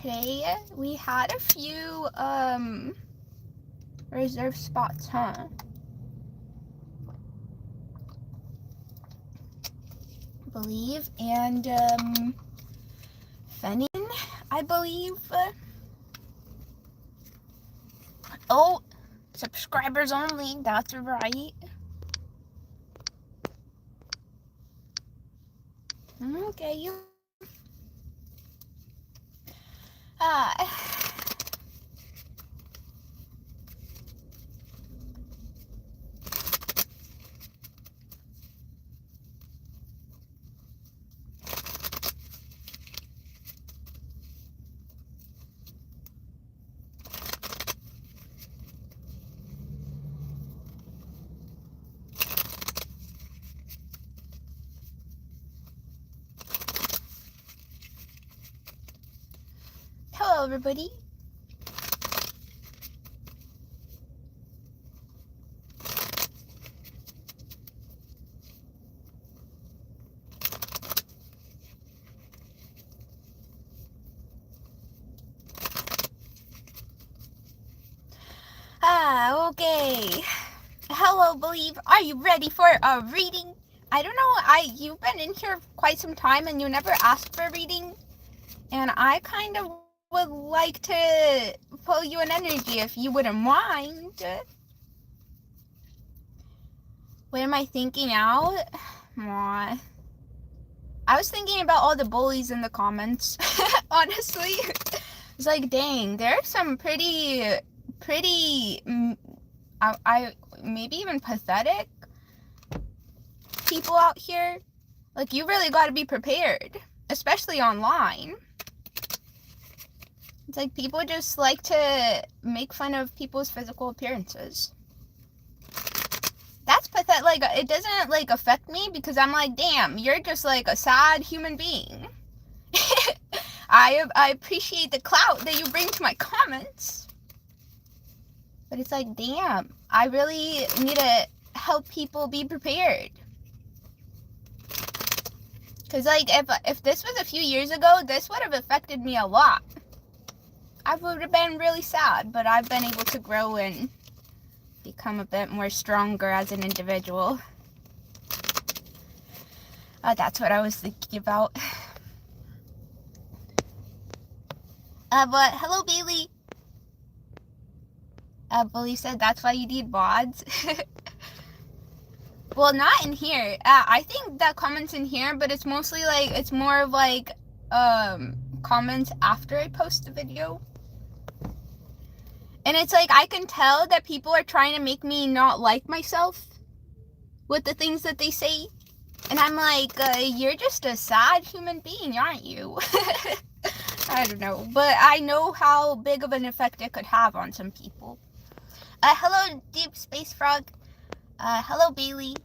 today we had a few reserved spots, huh? I believe, and Fenian, I believe. Oh, subscribers only, that's right. Okay, you. Hello, everybody. Okay. Hello, Believe. Are you ready for a reading? I don't know, you've been in here quite some time and you never asked for a reading. And I kind of would like to pull you an energy if you wouldn't mind. What am I thinking out? Aww. I was thinking about all the bullies in the comments, honestly. It's like, dang, there are some pretty, I maybe even pathetic people out here. Like, you really got to be prepared, especially online. It's like people just like to make fun of people's physical appearances. That's pathetic. Like, it doesn't, like, affect me because I'm like, damn, you're just, like, a sad human being. I appreciate the clout that you bring to my comments. But it's like, damn, I really need to help people be prepared. Because, like, if this was a few years ago, this would have affected me a lot. I would have been really sad, but I've been able to grow and become a bit more stronger as an individual. That's what I was thinking about. But hello, Bailey. Bully said that's why you need mods. Well, not in here. I think that comments in here, but it's mostly like, it's more of like comments after I post the video. And it's like, I can tell that people are trying to make me not like myself with the things that they say. And I'm like, you're just a sad human being, aren't you? I don't know. But I know how big of an effect it could have on some people. Hello, Deep Space Frog. Hello, Bailey.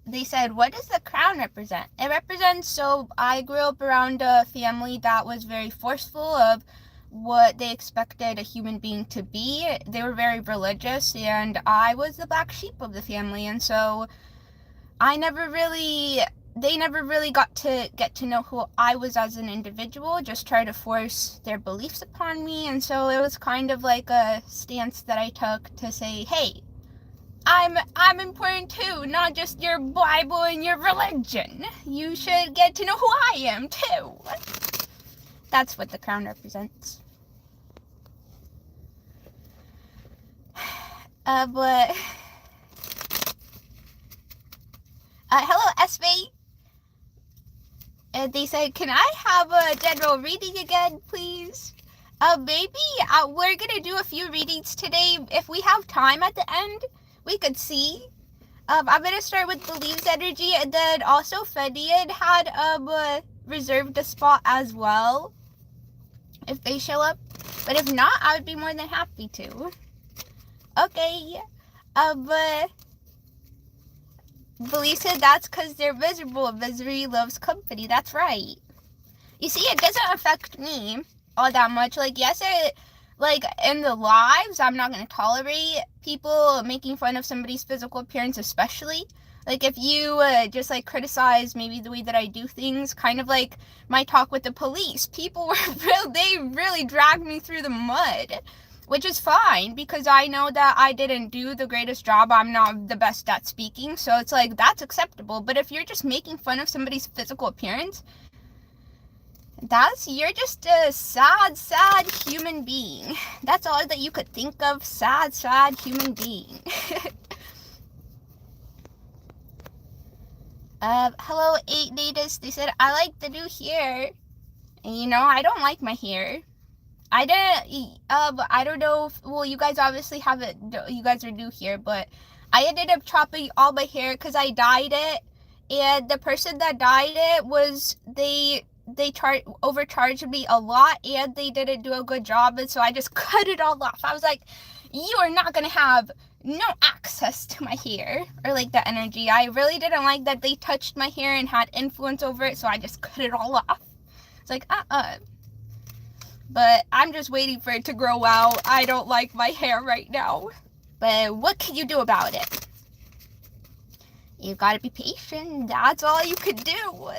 They said, what does the crown represent? It represents, so I grew up around a family that was very forceful of what they expected a human being to be. They were very religious, and I was the black sheep of the family, and so they never really got to get to know who I was as an individual, just try to force their beliefs upon me. And so it was kind of like a stance that I took to say, hey, I'm important too, not just your Bible and your religion. You should get to know who I am too. That's what the crown represents. But hello, SV. They said, can I have a general reading again, please? Maybe we're gonna do a few readings today. If we have time at the end, we could see. I'm gonna start with Believe's energy, and then also Fenian had reserved a spot as well, if they show up. But if not, I would be more than happy to. Okay, Believe said that's because they're miserable. Misery loves company. That's right. You see, it doesn't affect me all that much. Like, yes, like, in the lives, I'm not going to tolerate people making fun of somebody's physical appearance, especially. Like, if you just, like, criticize maybe the way that I do things, kind of like my talk with the police, people were they really dragged me through the mud, which is fine, because I know that I didn't do the greatest job. I'm not the best at speaking, so it's like, that's acceptable. But if you're just making fun of somebody's physical appearance, you're just a sad human being. That's all that you could think of. Sad human being. Hello, 8 natives. They said, I like the new hair. And you know, I don't like my hair. I don't know if, well, you guys obviously have it, you guys are new here, but I ended up chopping all my hair because I dyed it. And the person that dyed it was, they overcharged me a lot, and they didn't do a good job, and so I just cut it all off. I was like, you are not gonna have no access to my hair, or like the energy. I really didn't like that they touched my hair and had influence over it, so I just cut it all off. It's like, but I'm just waiting for it to grow out. I don't like my hair right now, but what can you do about it? You gotta be patient. That's all you can do.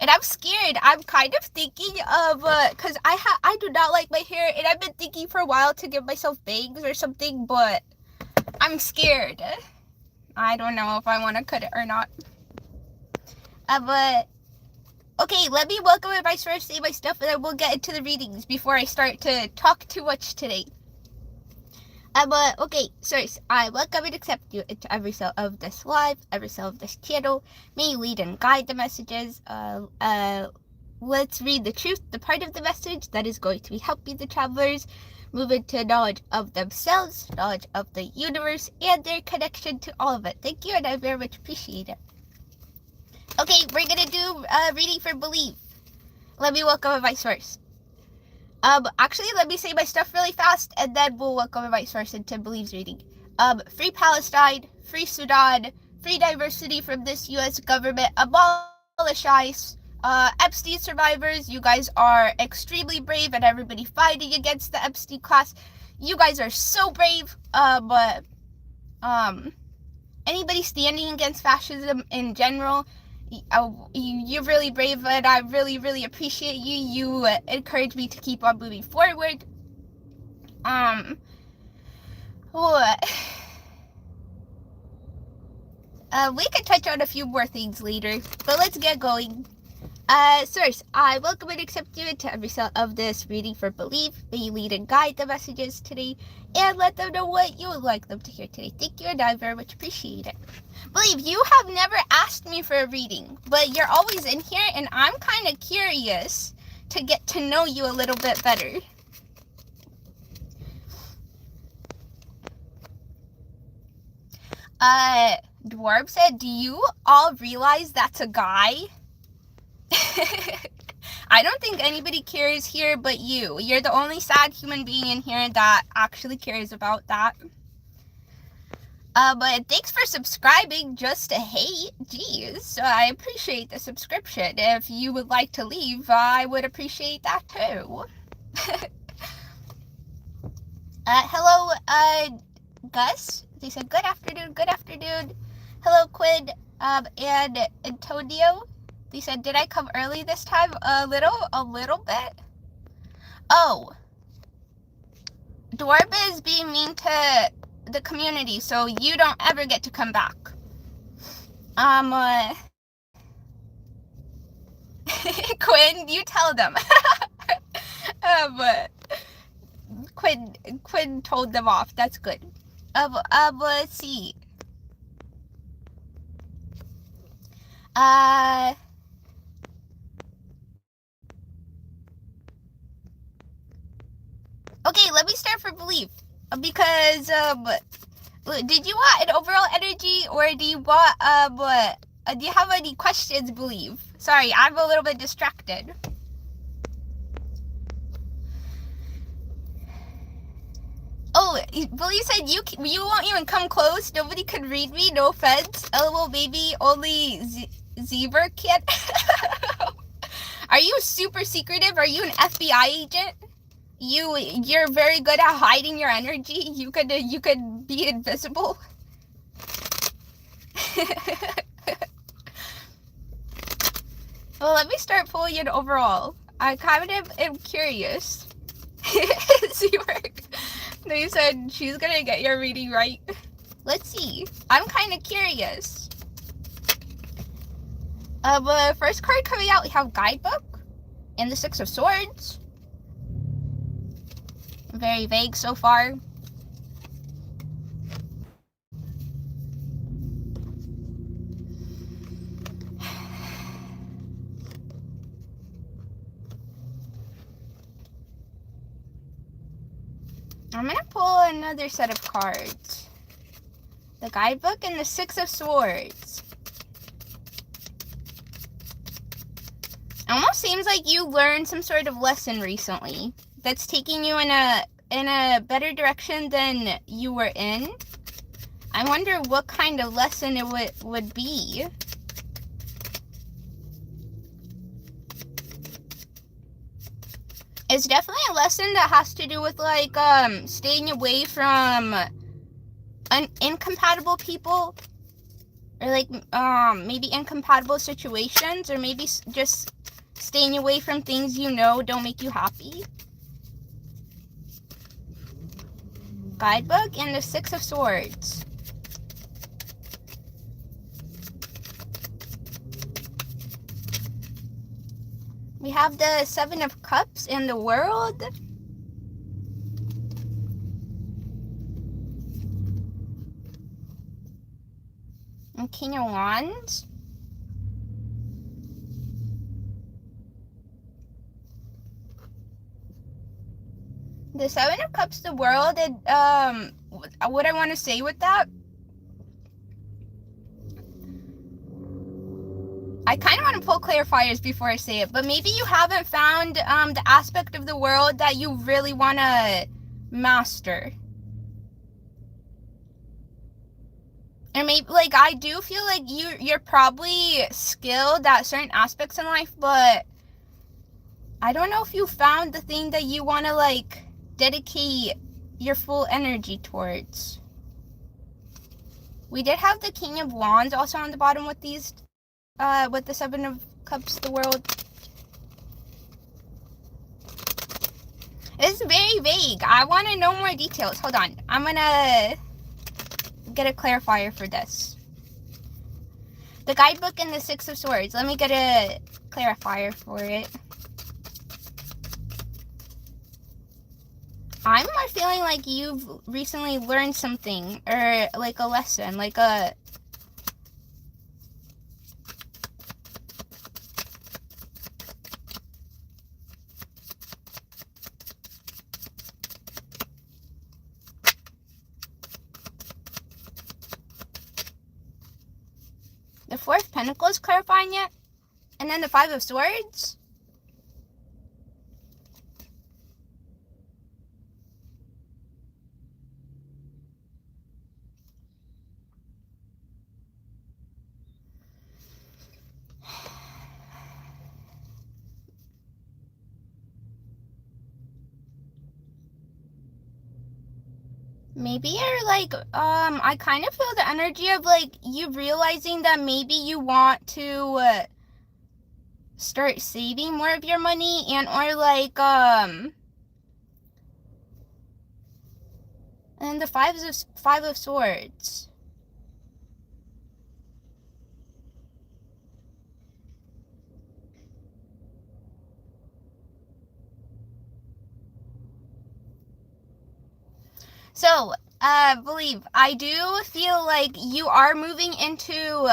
And I'm scared. I'm kind of thinking of, because I do not like my hair, and I've been thinking for a while to give myself bangs or something, but I'm scared. I don't know if I want to cut it or not. But, okay, let me welcome advice first, say my stuff, and then we'll get into the readings before I start to talk too much today. Okay, sirs, I welcome and accept you into every cell of this live, every cell of this channel. May you lead and guide the messages. Let's read the truth, the part of the message that is going to be helping the travelers move into knowledge of themselves, knowledge of the universe, and their connection to all of it. Thank you, and I very much appreciate it. Okay, we're gonna do reading for belief. Let me welcome advice first. Actually, let me say my stuff really fast, and then we'll welcome advice first into Believe's reading. Free Palestine, free Sudan, free diversity from this U.S. government, abolish ICE, Epstein survivors, you guys are extremely brave, and everybody fighting against the Epstein class, you guys are so brave, but anybody standing against fascism in general, you're really brave, and I really appreciate you. You encourage me to keep on moving forward. We could touch on a few more things later, but let's get going. Sirs, I welcome and accept you into every cell of this reading for belief. May you lead and guide the messages today, and let them know what you would like them to hear today. Thank you, and I very much appreciate it. Believe, you have never asked me for a reading, but you're always in here, and I'm kind of curious to get to know you a little bit better. Dwarf said, do you all realize that's a guy? I don't think anybody cares here but you. You're the only sad human being in here that actually cares about that. But thanks for subscribing just to hate. Jeez, I appreciate the subscription. If you would like to leave, I would appreciate that too. Hello, Gus. They said, good afternoon, good afternoon. Hello, Quinn, and Antonio. They said, did I come early this time? A little bit. Oh. Dwarb is being mean to the community, so you don't ever get to come back. Quinn, you tell them. Quinn told them off. That's good. Let's see. Okay, let me start for belief. Because, did you want an overall energy, or do you want, do you have any questions, believe? Sorry, I'm a little bit distracted. Oh, Believe said you won't even come close. Nobody could read me. No offense. LOL, baby. Only Zeber can. Are you super secretive? Are you an FBI agent? You're very good at hiding your energy. You could be invisible. Well, let me start pulling it overall. I kind of am curious. Zeber. They said she's gonna get your reading right. Let's see. I'm kind of curious. But first card coming out, we have Guidebook and the Six of Swords. Very vague so far. I'm gonna pull another set of cards. The Guidebook and the Six of Swords. Almost seems like you learned some sort of lesson recently that's taking you in a better direction than you were in. I wonder what kind of lesson it would be. It's definitely a lesson that has to do with like staying away from incompatible people, or like maybe incompatible situations, or maybe just staying away from things you know don't make you happy. Guidebook and the Six of Swords. We have the Seven of Cups and the World. And King of Wands. The Seven of Cups, the World, what I want to say with that, I kind of want to pull clarifiers before I say it, but maybe you haven't found the aspect of the world that you really want to master. And maybe, like, I do feel like you're probably skilled at certain aspects in life, but I don't know if you found the thing that you want to, like, dedicate your full energy towards. We did have the King of Wands also on the bottom with these, with the Seven of Cups, the World. It's very vague. I want to know more details. Hold on. I'm gonna get a clarifier for this. The Guidebook and the Six of Swords. Let me get a clarifier for it. I'm more feeling like you've recently learned something, or like a lesson, like a... The Four of Pentacles clarifying it, and then the Five of Swords. Maybe you're like, I kind of feel the energy of like you realizing that maybe you want to start saving more of your money, and or like and the Five of Swords. So, believe, I do feel like you are moving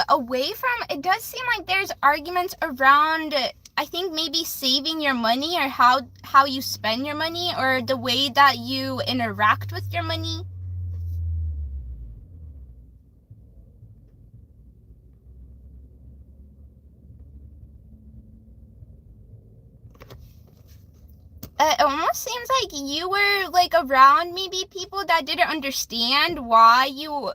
away from, it does seem like there's arguments around, I think maybe saving your money, or how you spend your money, or the way that you interact with your money. It almost seems like you were like around maybe people that didn't understand why you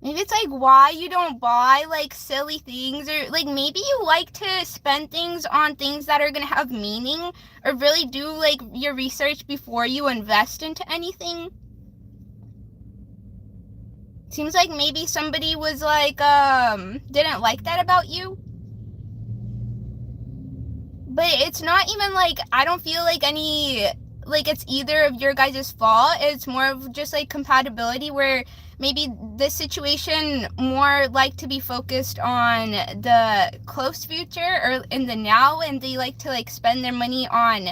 maybe it's like like why you don't buy like silly things, or like maybe you like to spend things on things that are gonna have meaning, or really do like your research before you invest into anything. Seems like maybe somebody was like didn't like that about you. But it's not even like, I don't feel like it's either of your guys' fault. It's more of just like compatibility, where maybe this situation more like to be focused on the close future or in the now, and they like to like spend their money on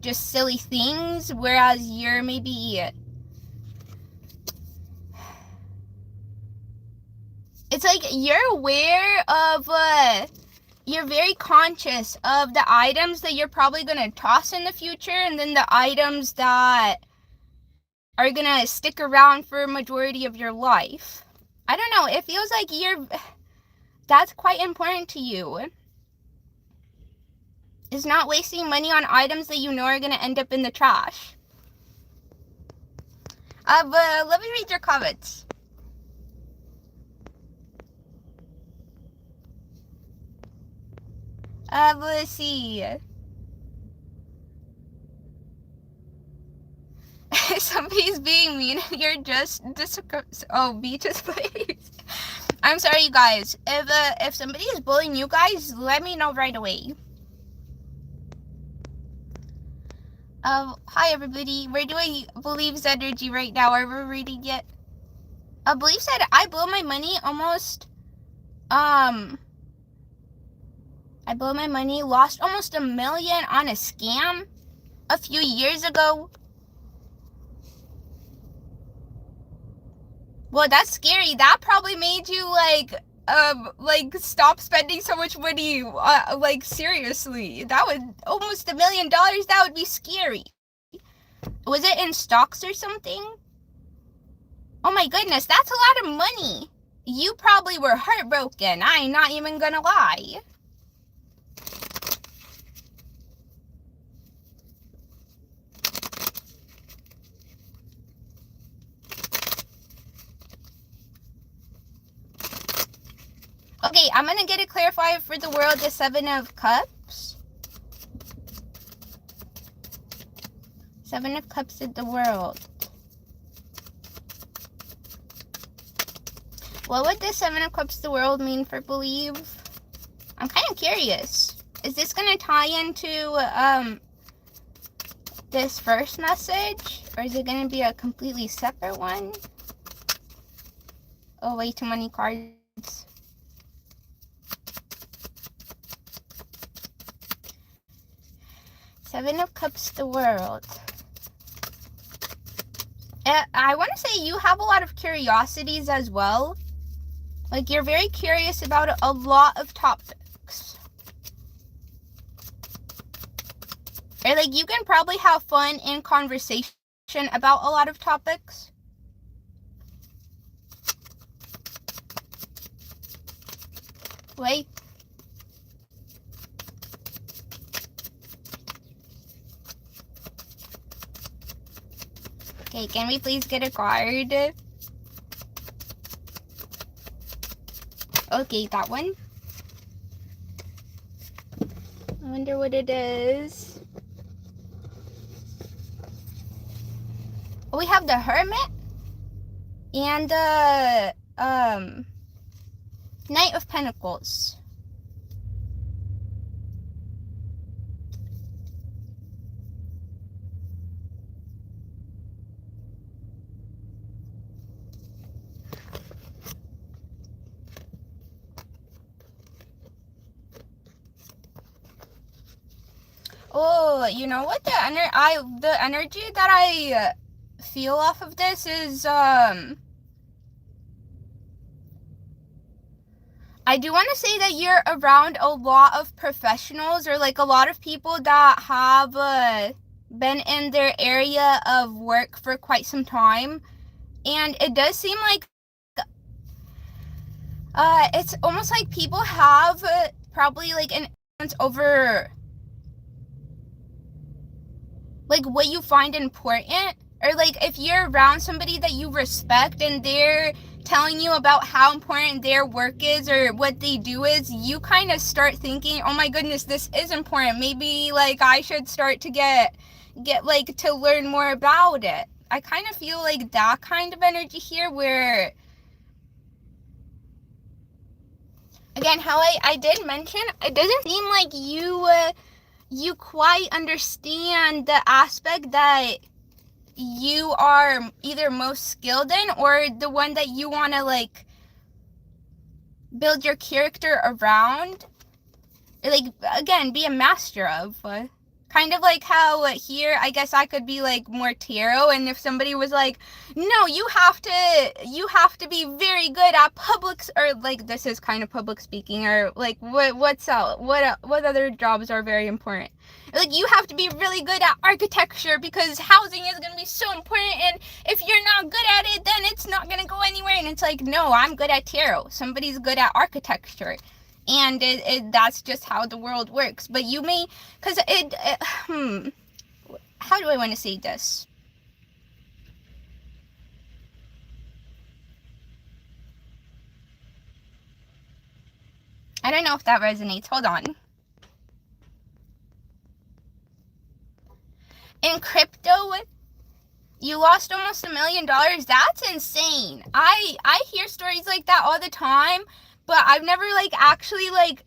just silly things, whereas you're maybe, it's like you're aware of you're very conscious of the items that you're probably going to toss in the future, and then the items that are going to stick around for a majority of your life. I don't know, it feels like that's quite important to you. Is not wasting money on items that you know are going to end up in the trash. But let me read your comments. Let's see. Somebody's being mean and you're just beaches please. I'm sorry, you guys. If somebody is bullying you guys, let me know right away. Hi everybody. We're doing Believe's energy right now. Are we reading yet? Believe said I blow my money lost almost $1 million on a scam a few years ago. Well, that's scary. That probably made you like stop spending so much money. Like seriously, that would almost $1 million. That would be scary. Was it in stocks or something? Oh my goodness, that's a lot of money. You probably were heartbroken. I'm not even gonna lie. Okay, I'm gonna get it clarified for the world, the 7 of Cups. 7 of Cups in the world. What would the 7 of Cups the world mean for Believe? I'm kind of curious. Is this gonna tie into this first message, or is it gonna be a completely separate one? Oh, way too many cards. 7 of Cups, the world. I want to say you have a lot of curiosities as well. Like, you're very curious about a lot of topics. Or, like, you can probably have fun in conversation about a lot of topics. Wait. Okay, can we please get a card? Okay, that one. I wonder what it is. We have the Hermit and the Knight of Pentacles. Oh, you know what? The energy that I feel off of this is I do want to say that you're around a lot of professionals, or like a lot of people that have been in their area of work for quite some time, and it does seem like it's almost like people have probably like an influence over like what you find important, or like if you're around somebody that you respect and they're telling you about how important their work is or what they do is, you kind of start thinking, oh my goodness, this is important. Maybe like I should start to get like to learn more about it. I kind of feel like that kind of energy here, where again, how I did mention, it doesn't seem like you quite understand the aspect that you are either most skilled in, or the one that you want to like build your character around, or like again be a master of. Kind of like how here I guess I could be like more tarot, and if somebody was like, no, you have to be very good at or like, this is kind of public speaking, or like what other jobs are very important, like you have to be really good at architecture because housing is going to be so important, and if you're not good at it, then it's not going to go anywhere. And it's like, no, I'm good at tarot, somebody's good at architecture, and that's just how the world works. But you may, because how do I want to say this? I don't know if that resonates. Hold on. In crypto, you lost almost $1 million. That's insane. I hear stories like that all the time, but I've never like actually like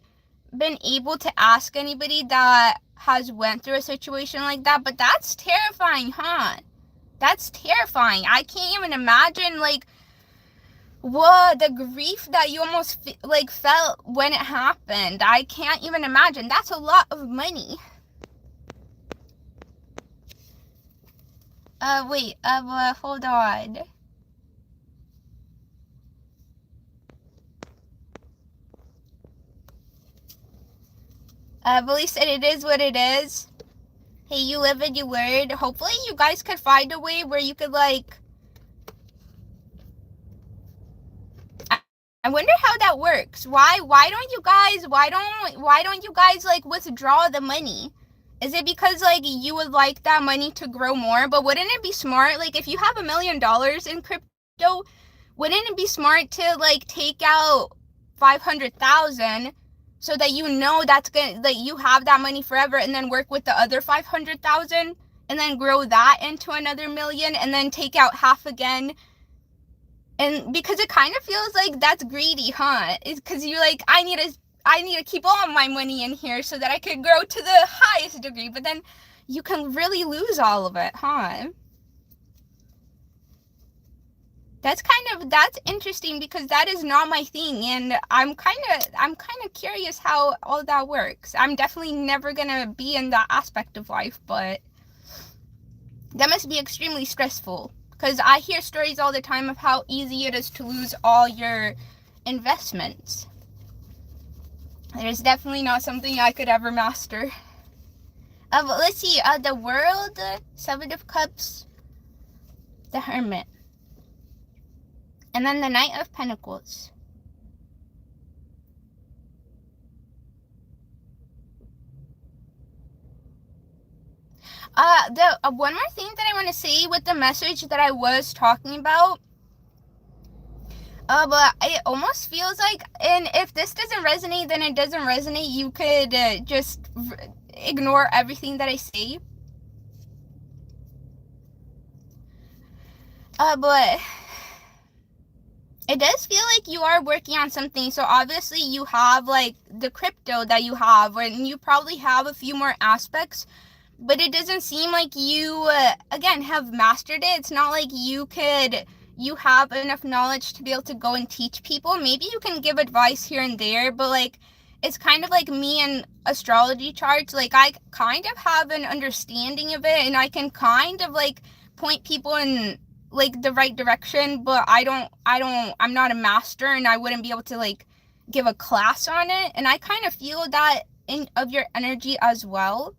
been able to ask anybody that has went through a situation like that. But that's terrifying, huh? That's terrifying. I can't even imagine like what the grief that you almost like felt when it happened. I can't even imagine. That's a lot of money. Wait, hold on. Billy said it is what it is. Hey, you live and you learn. Hopefully you guys could find a way where you could like, I wonder how that works. Why don't you guys like withdraw the money? Is it because like you would like that money to grow more? But wouldn't it be smart, like if you have $1 million in crypto, wouldn't it be smart to like take out 500,000 so that you know that's gonna, like you have that money forever, and then work with the other 500,000 and then grow that into another $1 million, and then take out half again? And because it kind of feels like that's greedy, huh? It's because you're like, I need to keep all my money in here so that I could grow to the highest degree, but then you can really lose all of it, huh? That's interesting, because that is not my thing, and I'm kind of curious how all that works. I'm definitely never gonna be in that aspect of life, but that must be extremely stressful, because I hear stories all the time of how easy it is to lose all your investments. There's definitely not something I could ever master. But let's see, the World, 7 of Cups, the Hermit, and then the Knight of Pentacles. One more thing that I want to say with the message that I was talking about, but it almost feels like, and if this doesn't resonate, then it doesn't resonate. You could just ignore everything that I say. But it does feel like you are working on something. So obviously you have like the crypto that you have, and you probably have a few more aspects, but it doesn't seem like you, again, have mastered it. It's not like you have enough knowledge to be able to go and teach people. Maybe you can give advice here and there, but like, it's kind of like me and astrology charts. Like, I kind of have an understanding of it, and I can kind of like point people in like the right direction, but I'm not a master, and I wouldn't be able to like give a class on it. And I kind of feel that of your energy as well.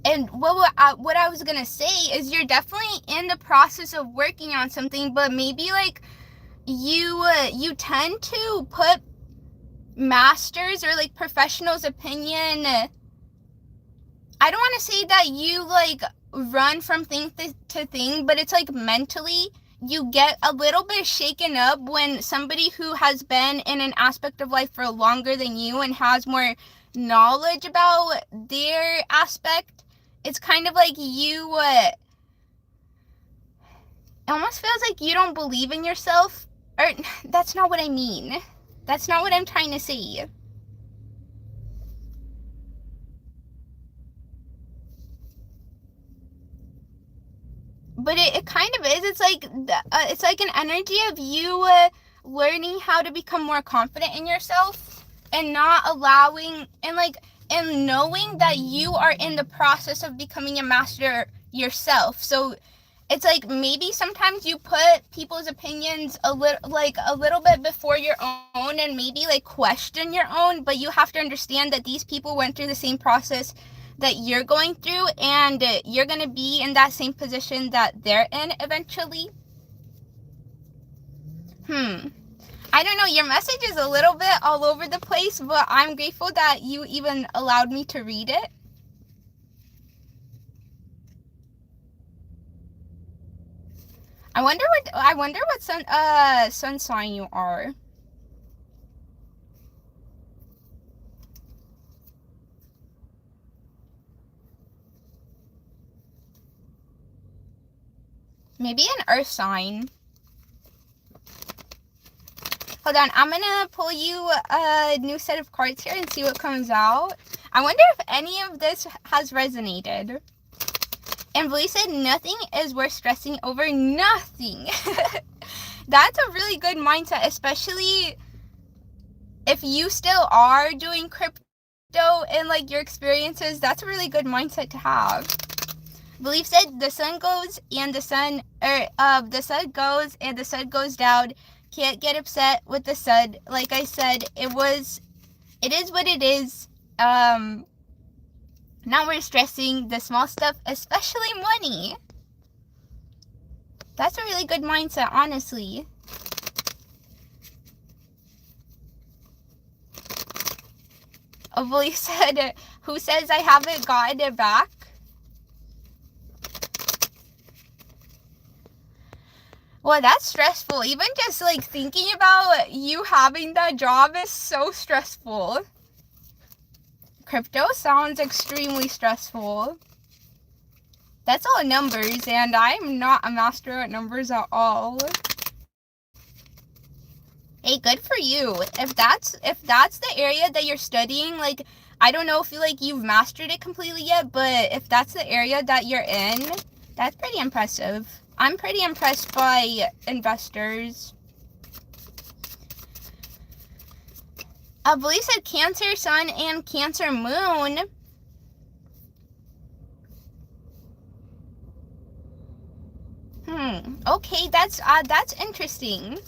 And what I was gonna say is, you're definitely in the process of working on something, but maybe like you tend to put masters or like professionals' opinion. I don't want to say that you like run from thing to thing, but it's like mentally you get a little bit shaken up when somebody who has been in an aspect of life for longer than you and has more knowledge about their aspect, it's kind of like you, it almost feels like you don't believe in yourself. Or, that's not what I mean. That's not what I'm trying to say. But it kind of is. It's like an energy of you learning how to become more confident in yourself and not allowing and knowing that you are in the process of becoming a master yourself. So it's like maybe sometimes you put people's opinions a little bit before your own and maybe like question your own, but you have to understand that these people went through the same process that you're going through, and you're going to be in that same position that they're in eventually. I don't know, your message is a little bit all over the place, but I'm grateful that you even allowed me to read it. I wonder what sun sign you are. Maybe an earth sign. Hold on, I'm gonna pull you a new set of cards here and see what comes out. I wonder if any of this has resonated. And Blue said nothing is worth stressing over. Nothing. That's a really good mindset, especially if you still are doing crypto and like your experiences. That's a really good mindset to have. Belief said the sun goes and the sun goes and the sun goes down. Can't get upset with the sun. Like I said, it is what it is. Now we're stressing the small stuff, especially money. That's a really good mindset, honestly. A belief said, who says I haven't gotten it back? Well, that's stressful. Even just like thinking about you having that job is so stressful. Crypto sounds extremely stressful. That's all numbers, and I'm not a master at numbers at all. Hey, good for you. If that's the area that you're studying, like, I don't know if you've mastered it completely yet, but if that's the area that you're in, that's pretty impressive. I'm pretty impressed by investors. I believe said Cancer Sun and Cancer Moon. Okay, that's interesting.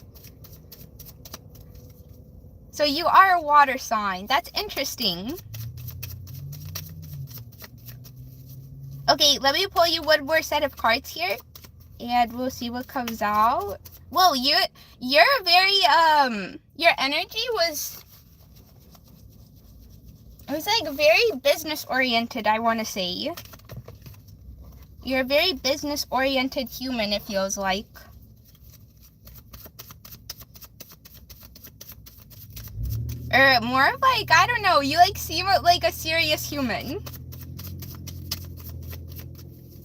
So you are a water sign. That's interesting. Okay, let me pull you one more set of cards here, and we'll see what comes out. Whoa, you're very your energy was. It was like very business oriented, I want to say. You're a very business oriented human, it feels like. Or more of like, I don't know, you like seem like a serious human.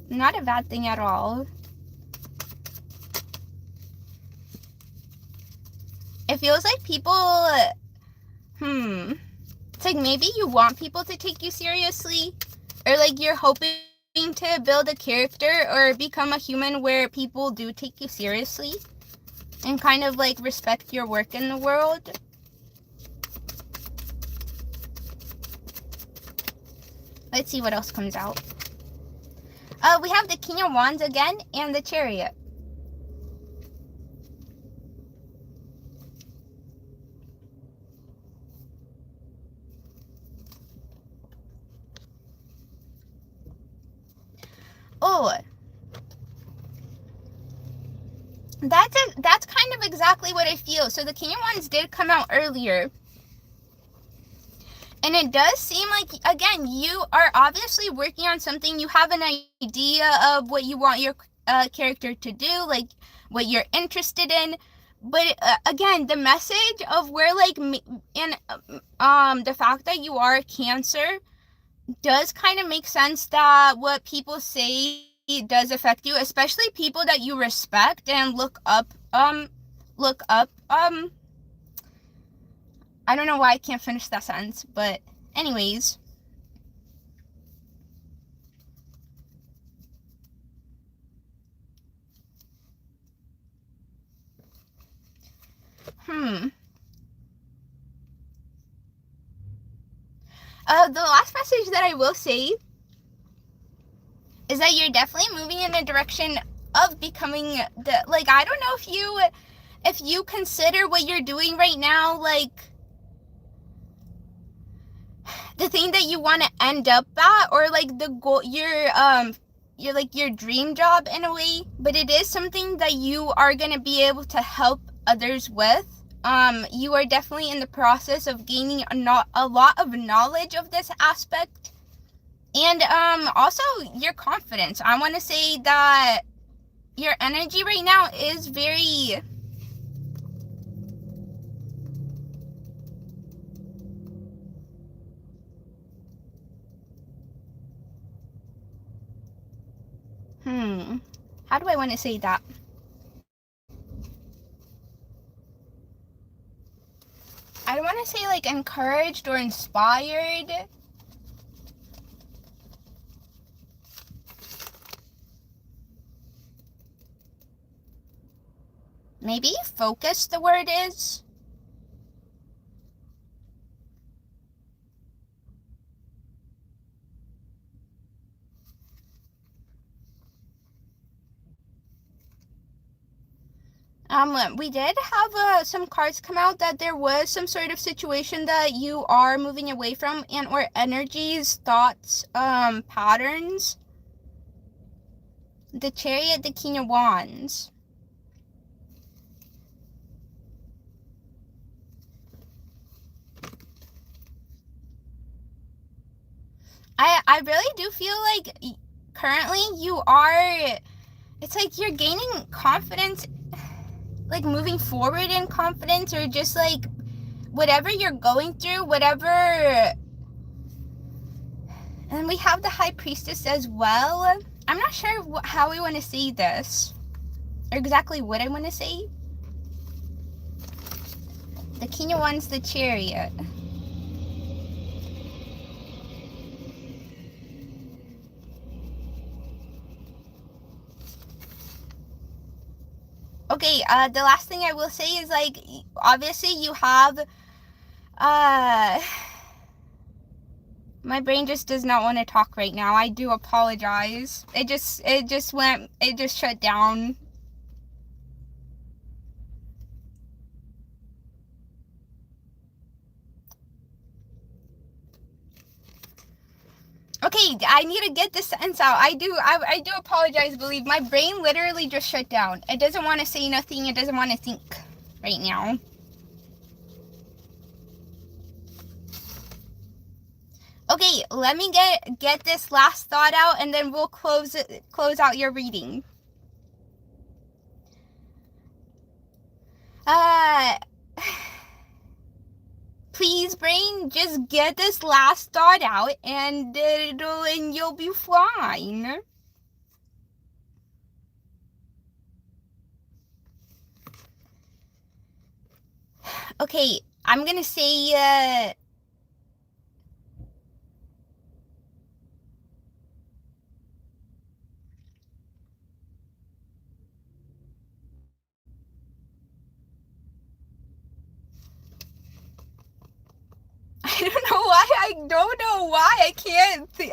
Not a bad thing at all. It feels like people, it's like maybe you want people to take you seriously, or like you're hoping to build a character or become a human where people do take you seriously and kind of like respect your work in the world. Let's see what else comes out. We have the King of Wands again and the Chariot. Oh, that's kind of exactly what I feel. So the King of Wands did come out earlier. And it does seem like, again, you are obviously working on something. You have an idea of what you want your character to do, like what you're interested in. But again, the message of where, like, and the fact that you are a Cancer does kind of make sense that what people say does affect you, especially people that you respect and look up. I don't know why I can't finish that sentence, but anyways. The last message that I will say is that you're definitely moving in a direction of becoming the, like, I don't know if you consider what you're doing right now, like, the thing that you want to end up at, or like the goal, you're like your dream job in a way, but it is something that you are going to be able to help others with. You are definitely in the process of gaining a lot of knowledge of this aspect. And also your confidence. I want to say that your energy right now is very how do I want to say that? I don't want to say like encouraged or inspired. Maybe focus, the word is. We did have some cards come out that there was some sort of situation that you are moving away from, and or energies, thoughts, patterns. The Chariot, the King of Wands. I really do feel like currently you are, it's like you're gaining confidence, like moving forward in confidence, or just like whatever you're going through, whatever. And we have the High Priestess as well. I'm not sure how we want to say this, or exactly what I want to say. The King of Wands, the Chariot. Okay, the last thing I will say is, like, obviously you have, my brain just does not want to talk right now. I do apologize. It just shut down. Okay, I need to get this sentence out. I do apologize, believe. My brain literally just shut down. It doesn't want to say nothing. It doesn't want to think right now. Okay, let me get this last thought out, and then we'll close out your reading. Please, brain, just get this last thought out, and you'll be fine. Okay, I'm gonna say, I don't know why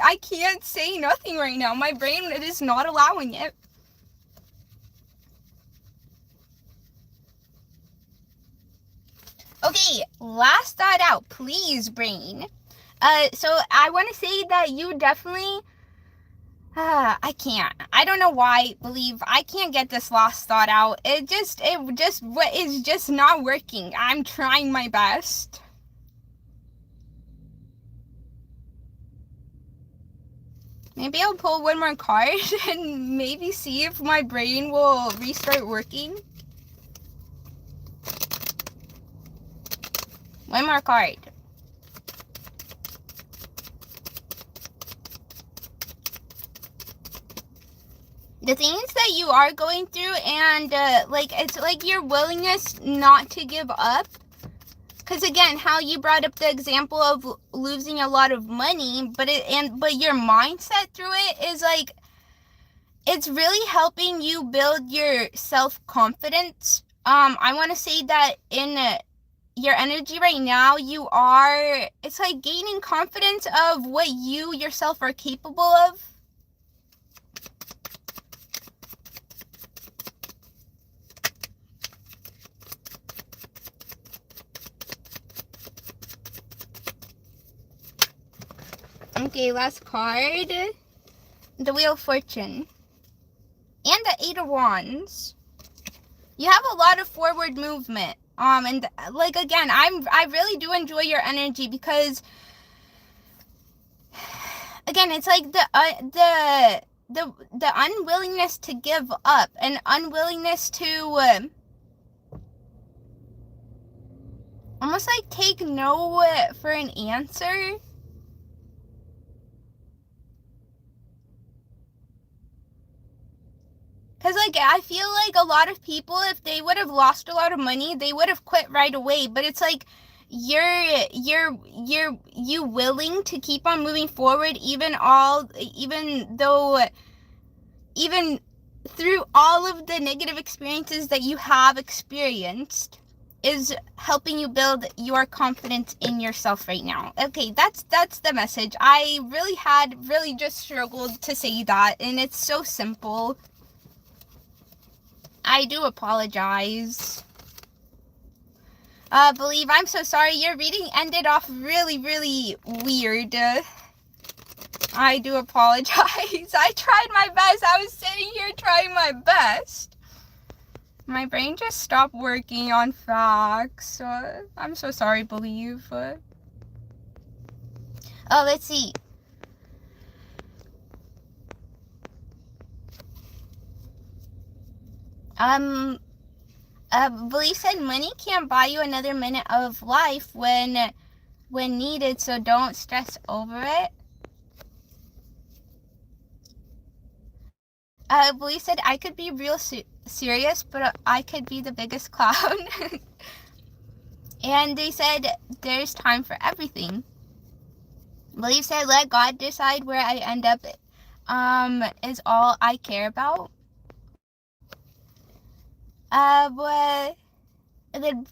I can't say nothing right now. My brain is not allowing it. Okay, last thought out, please, brain. So I want to say that you definitely, I can't. I don't know why, believe. I can't get this last thought out. It is just not working. I'm trying my best. Maybe I'll pull one more card and maybe see if my brain will restart working. One more card. The things that you are going through, and it's like your willingness not to give up. Because again, how you brought up the example of losing a lot of money, but your mindset through it is like, it's really helping you build your self-confidence. I want to say that in your energy right now, it's like gaining confidence of what you yourself are capable of. Okay, last card. The Wheel of Fortune. And the Eight of Wands. You have a lot of forward movement. And like, again, I really do enjoy your energy because, again, it's like the unwillingness to give up and unwillingness to almost like take no for an answer. Because, like, I feel like a lot of people, if they would have lost a lot of money, they would have quit right away. But it's like, you willing to keep on moving forward, even through all of the negative experiences that you have experienced, is helping you build your confidence in yourself right now. Okay, that's the message. I really just struggled to say that, and it's so simple. I do apologize. Believe, I'm so sorry. Your reading ended off really, really weird. I do apologize. I tried my best. I was sitting here trying my best. My brain just stopped working on facts. I'm so sorry, Believe. Oh, let's see. Belief said money can't buy you another minute of life when needed, so don't stress over it. Belief said I could be real serious, but I could be the biggest clown. And they said there's time for everything. Belief said let God decide where I end up is all I care about. But then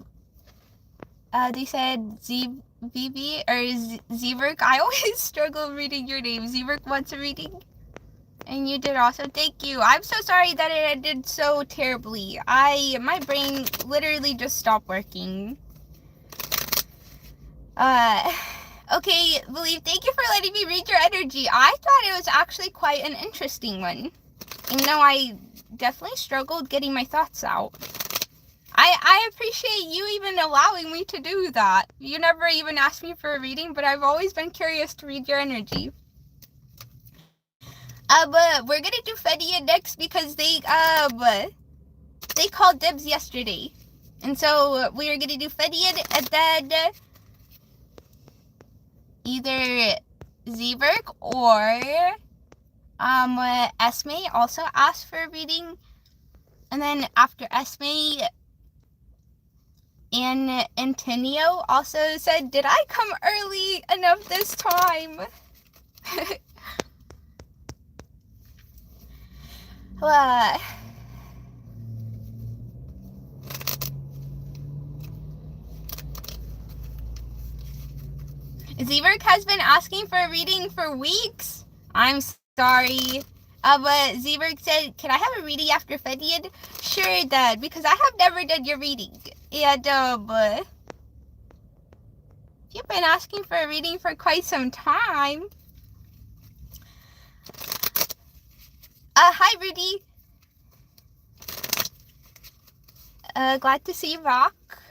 they said ZBB or Zeber. I always struggle reading your name. Zeber wants a reading, and you did also. Thank you. I'm so sorry that it ended so terribly. My brain literally just stopped working. Okay, Believe. Thank you for letting me read your energy. I thought it was actually quite an interesting one, even though I definitely struggled getting my thoughts out. I appreciate you even allowing me to do that. You never even asked me for a reading, but I've always been curious to read your energy. But we're gonna do Fenian next because they called dibs yesterday. And so we're gonna do Fenian, and then either Zeber or Esme also asked for a reading, and then after Esme, and Antonio also said, did I come early enough this time? Zeberk has been asking for a reading for weeks. I'm sorry. But Zeberk said, can I have a reading after Fenian? Sure, Dad, because I have never done your reading. And, you've been asking for a reading for quite some time. Hi, Rudy. Glad to see you, Rock.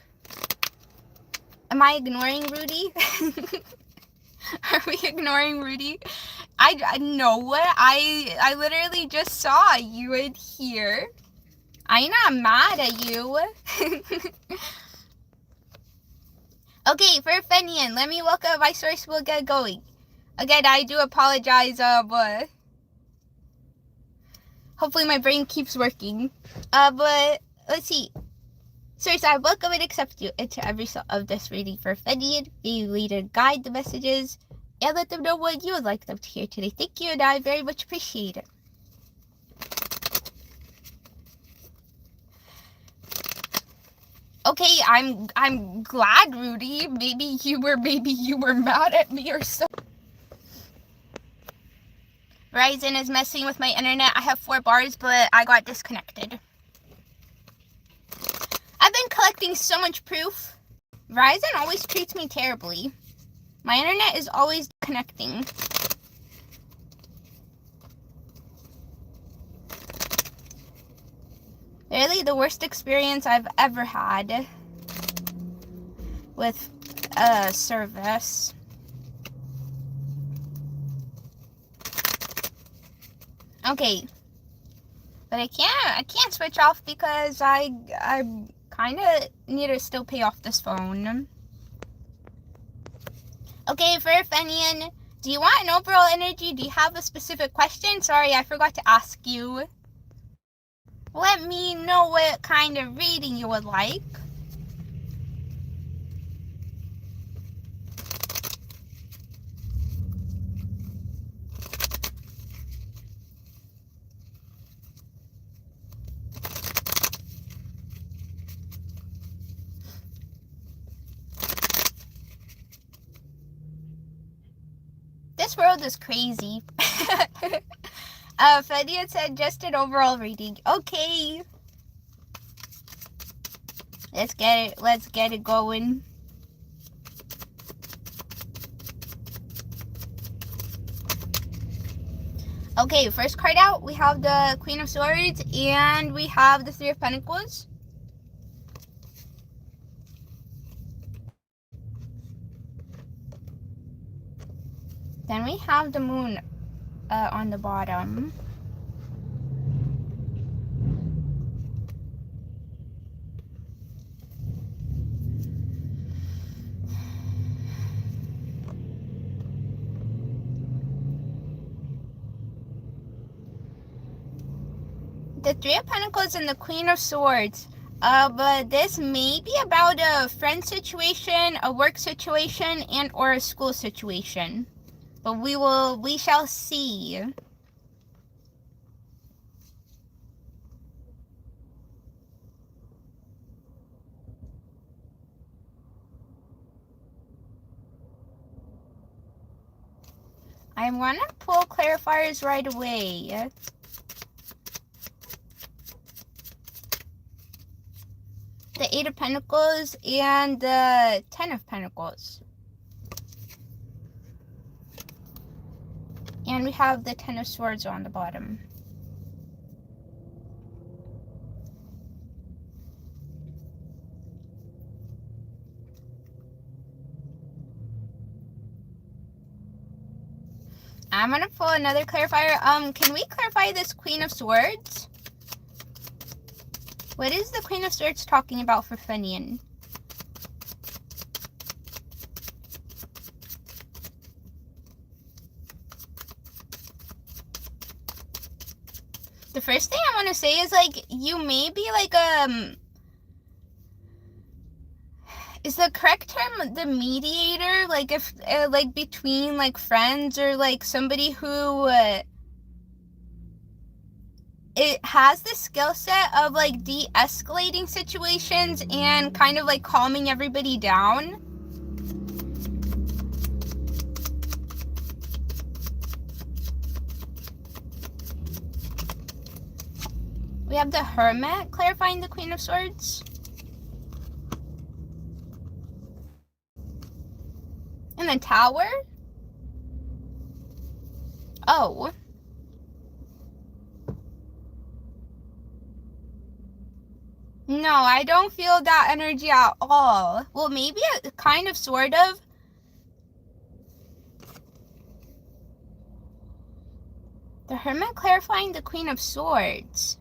Am I ignoring Rudy? Are we ignoring Rudy? I know I literally just saw you in here. I'm not mad at you. Okay, for Fenian, let me look at my source. We'll get going. Again, I do apologize, but hopefully my brain keeps working. But let's see. Source, I welcome and accept you into every result of this reading for Fenian. Be leader, guide the messages, and let them know what you would like them to hear today. Thank you, and I very much appreciate it. Okay, I'm glad, Rudy. Maybe you were mad at me or so. Verizon is messing with my internet. I have 4 bars, but I got disconnected. I've been collecting so much proof. Verizon always treats me terribly. My internet is always connecting. Really the worst experience I've ever had with a service. Okay. But I can't switch off because I kind of need to still pay off this phone. Okay, for Fenian, do you want an overall energy? Do you have a specific question? Sorry, I forgot to ask you. Let me know what kind of reading you would like. This world is crazy. Fenian said just an overall reading. Okay. Let's get it going. Okay, first card out, we have the Queen of Swords and we have the Three of Pentacles. Then we have the Moon on the bottom. The Three of Pentacles and the Queen of Swords. But this may be about a friend situation, a work situation, and or a school situation. But we shall see. I'm gonna pull clarifiers right away. The Eight of Pentacles and the Ten of Pentacles. And we have the Ten of Swords on the bottom. I'm gonna pull another clarifier. Can we clarify this Queen of Swords? What is the Queen of Swords talking about for Fenian? The first thing I want to say is, like, you may be, like, is the correct term the mediator? Like, if, like, between, like, friends or, like, somebody who, it has the skill set of, like, de-escalating situations and kind of, like, calming everybody down. We have the Hermit clarifying the Queen of Swords. And the Tower. Oh. No, I don't feel that energy at all. Well, maybe kind of, sort of. The Hermit clarifying the Queen of Swords.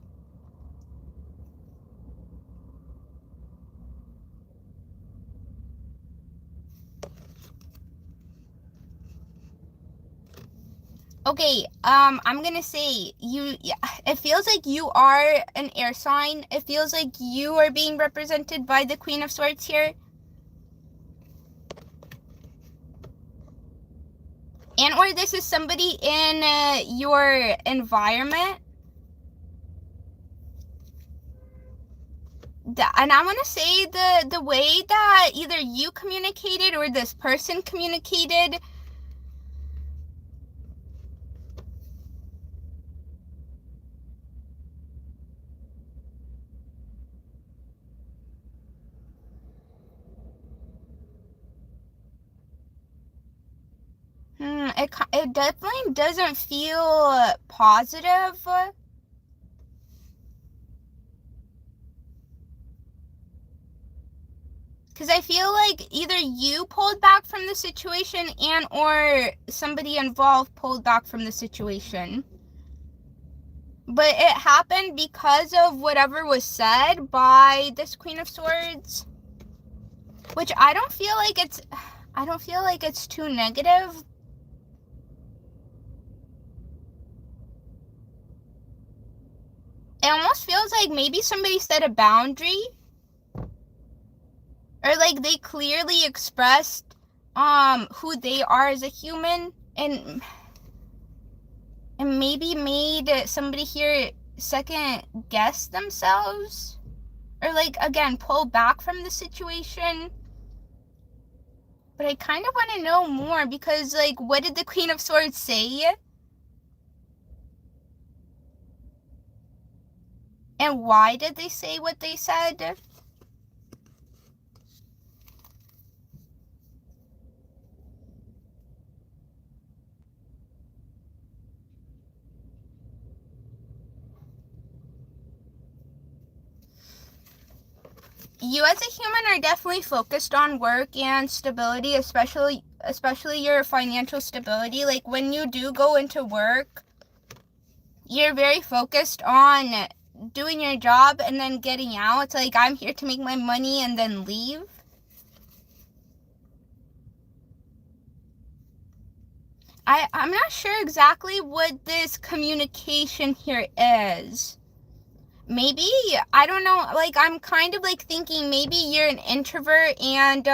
Okay, I'm gonna say it feels like you are an air sign. It feels like you are being represented by the Queen of Swords here. And or this is somebody in your environment. And I want to say the way that either you communicated or this person communicated, it definitely doesn't feel positive. Because I feel like either you pulled back from the situation and or somebody involved pulled back from the situation. But it happened because of whatever was said by this Queen of Swords. Which I don't feel like it's too negative. It almost feels like maybe somebody set a boundary. Or like they clearly expressed who they are as a human and maybe made somebody here second guess themselves. Or like again pull back from the situation. But I kind of want to know more because like what did the Queen of Swords say? And why did they say what they said? You as a human are definitely focused on work and stability, especially your financial stability. Like when you do go into work, you're very focused on doing your job and then getting out. It's like I'm here to make my money and then leave. I'm not sure exactly what this communication here is. Maybe, I don't know, like I'm kind of like thinking maybe you're an introvert and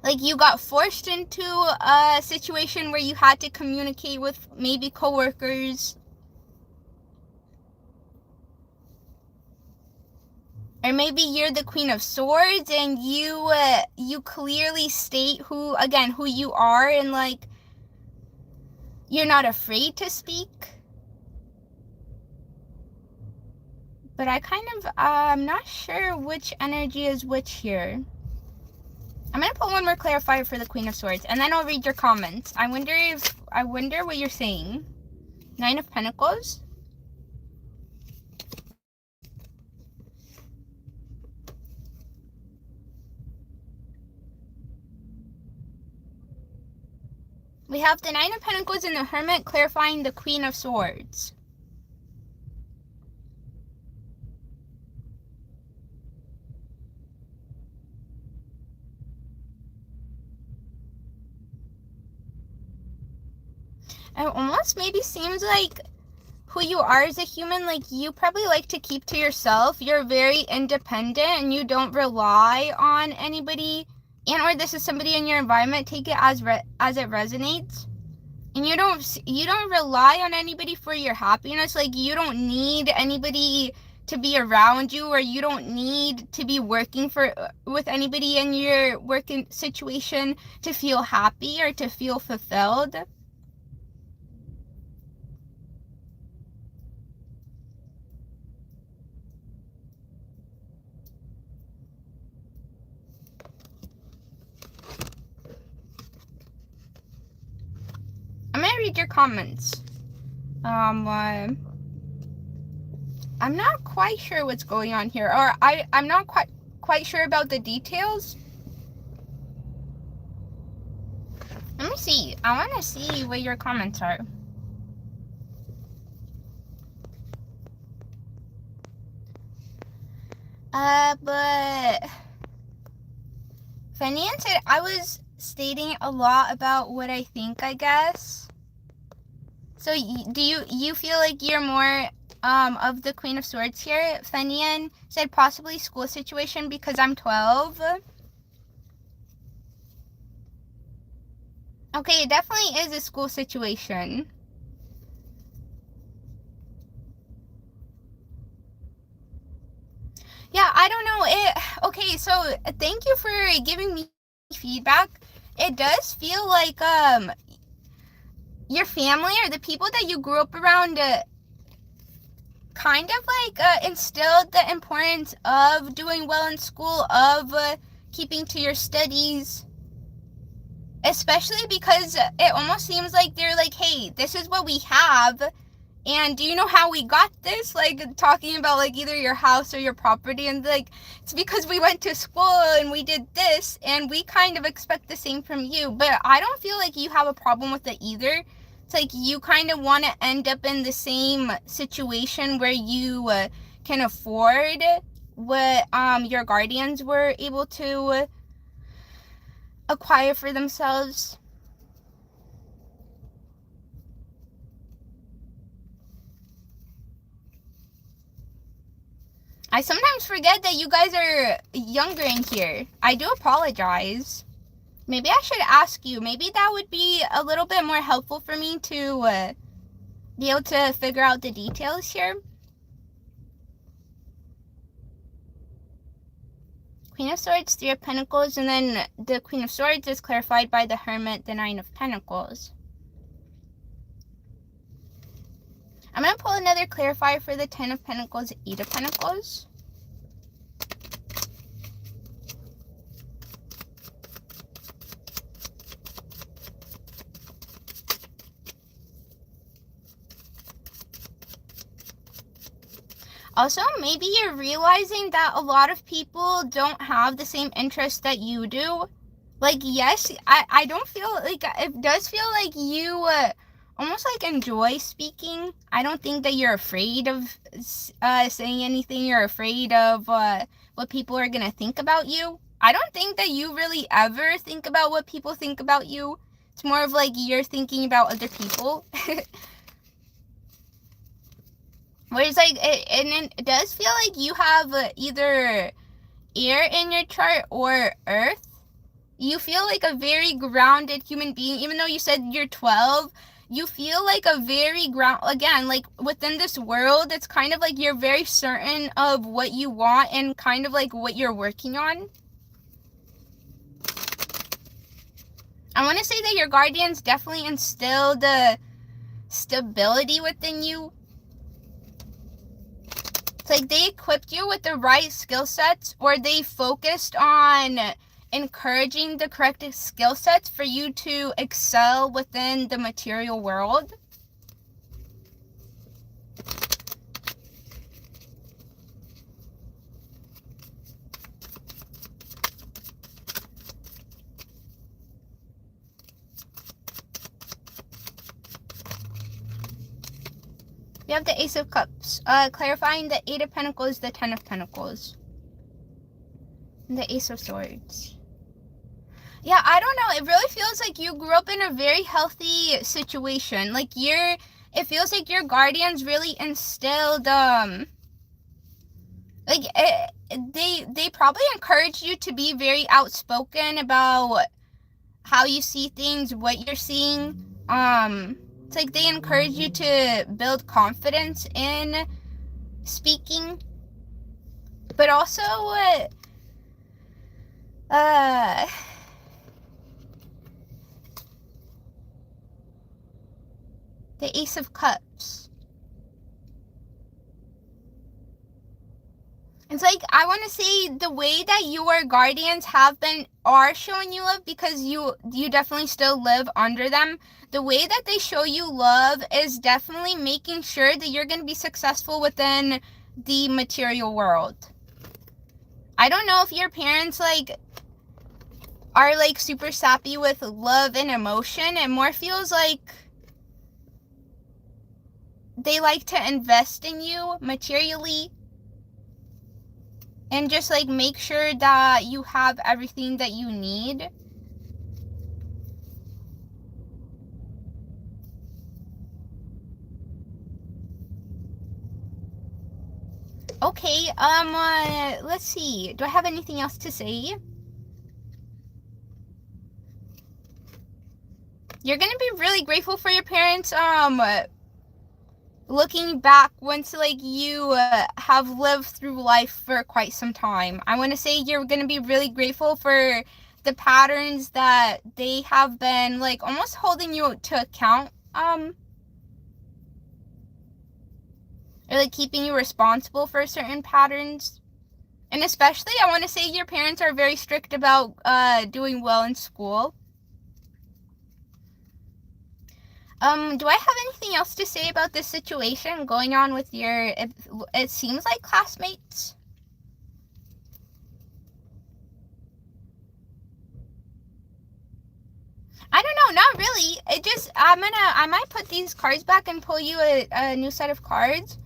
like you got forced into a situation where you had to communicate with maybe coworkers. Or maybe you're the Queen of Swords and you clearly state who you are and like you're not afraid to speak. But I'm not sure which energy is which here. I'm going to put one more clarifier for the Queen of Swords, and then I'll read your comments. I wonder what you're saying. 9 of Pentacles. We have the 9 of Pentacles and the Hermit clarifying the Queen of Swords. It almost maybe seems like who you are as a human, like you probably like to keep to yourself. You're very independent and you don't rely on anybody. And or this is somebody in your environment, take it as it resonates. And you don't rely on anybody for your happiness. Like you don't need anybody to be around you, or you don't need to be working with anybody in your working situation to feel happy or to feel fulfilled. I'm gonna read your comments. I'm not quite sure what's going on here, or I'm not quite sure about the details. Let me me see. I want to see what your comments are. But Fenian said I was stating a lot about what I think, I guess. So do you feel like you're more of the Queen of Swords here? Fenian said possibly school situation because I'm 12. Okay, it definitely is a school situation. Yeah, I don't know. Okay, so thank you for giving me feedback. It does feel like your family or the people that you grew up around kind of like instilled the importance of doing well in school, of keeping to your studies. Especially because it almost seems like they're like, hey, this is what we have. And do you know how we got this? Like, talking about, like, either your house or your property. And, like, it's because we went to school and we did this. And we kind of expect the same from you. But I don't feel like you have a problem with it either. It's like you kind of want to end up in the same situation where you can afford what your guardians were able to acquire for themselves. I sometimes forget that you guys are younger in here. I do apologize. Maybe I should ask you. Maybe that would be a little bit more helpful for me to be able to figure out the details here. Queen of Swords, Three of Pentacles, and then the Queen of Swords is clarified by the Hermit, the Nine of Pentacles. I'm going to pull another clarifier for the Ten of Pentacles, Eight of Pentacles. Also, maybe you're realizing that a lot of people don't have the same interests that you do. Like, yes, I don't feel like, it does feel like you almost like enjoy speaking. I don't think that you're afraid of saying anything. You're afraid of what people are gonna think about you. I don't think that you really ever think about what people think about you. It's more of like you're thinking about other people. Whereas like it does feel like you have either air in your chart or earth. You feel like a very grounded human being, even though you said you're 12. You feel like a very again, like within this world, it's kind of like you're very certain of what you want and kind of like what you're working on. I want to say that your guardians definitely instilled the stability within you. It's like they equipped you with the right skill sets, or they focused on encouraging the correct skill sets for you to excel within the material world. We have the Ace of Cups, clarifying the Eight of Pentacles, the Ten of Pentacles, and the Ace of Swords. Yeah, I don't know. It really feels like you grew up in a very healthy situation. Like it feels like your guardians really instilled, like they probably encouraged you to be very outspoken about how you see things, what you're seeing. It's like they encourage you to build confidence in speaking, but also the Ace of Cups. It's like, I want to say the way that your guardians are showing you love, because you definitely still live under them. The way that they show you love is definitely making sure that you're going to be successful within the material world. I don't know if your parents, like, are like super sappy with love and emotion. It more feels like they like to invest in you materially and just like make sure that you have everything that you need. Okay, let's see. Do I have anything else to say? You're gonna be really grateful for your parents, looking back once like you have lived through life for quite some time. I want to say you're gonna be really grateful for the patterns that they have been like almost holding you to account, or like keeping you responsible for certain patterns. And especially I want to say your parents are very strict about doing well in school. Do I have anything else to say about this situation going on with your, it seems like classmates? I don't know, not really. It just, I might put these cards back and pull you a new set of cards.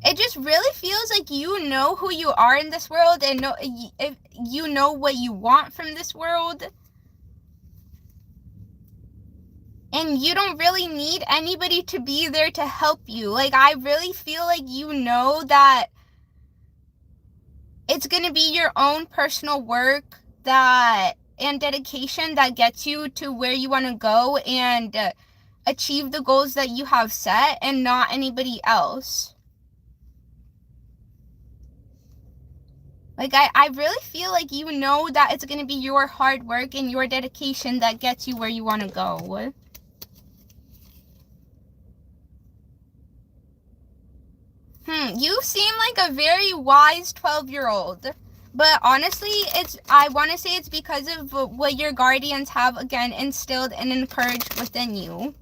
It just really feels like you know who you are in this world and you know what you want from this world. And you don't really need anybody to be there to help you. Like, I really feel like you know that it's going to be your own personal work and dedication that gets you to where you want to go and achieve the goals that you have set, and not anybody else. Like, I really feel like you know that it's going to be your hard work and your dedication that gets you where you want to go. You seem like a very wise 12-year-old. But honestly, I want to say it's because of what your guardians have, again, instilled and encouraged within you.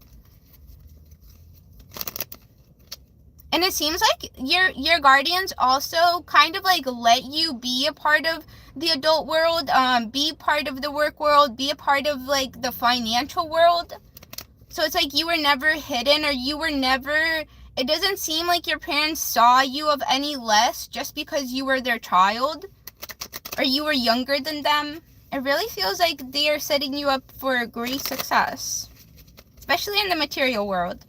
And it seems like your guardians also kind of like let you be a part of the adult world, be part of the work world, be a part of like the financial world. So it's like you were never hidden, or you were never, it doesn't seem like your parents saw you of any less just because you were their child or you were younger than them. It really feels like they are setting you up for great success, especially in the material world.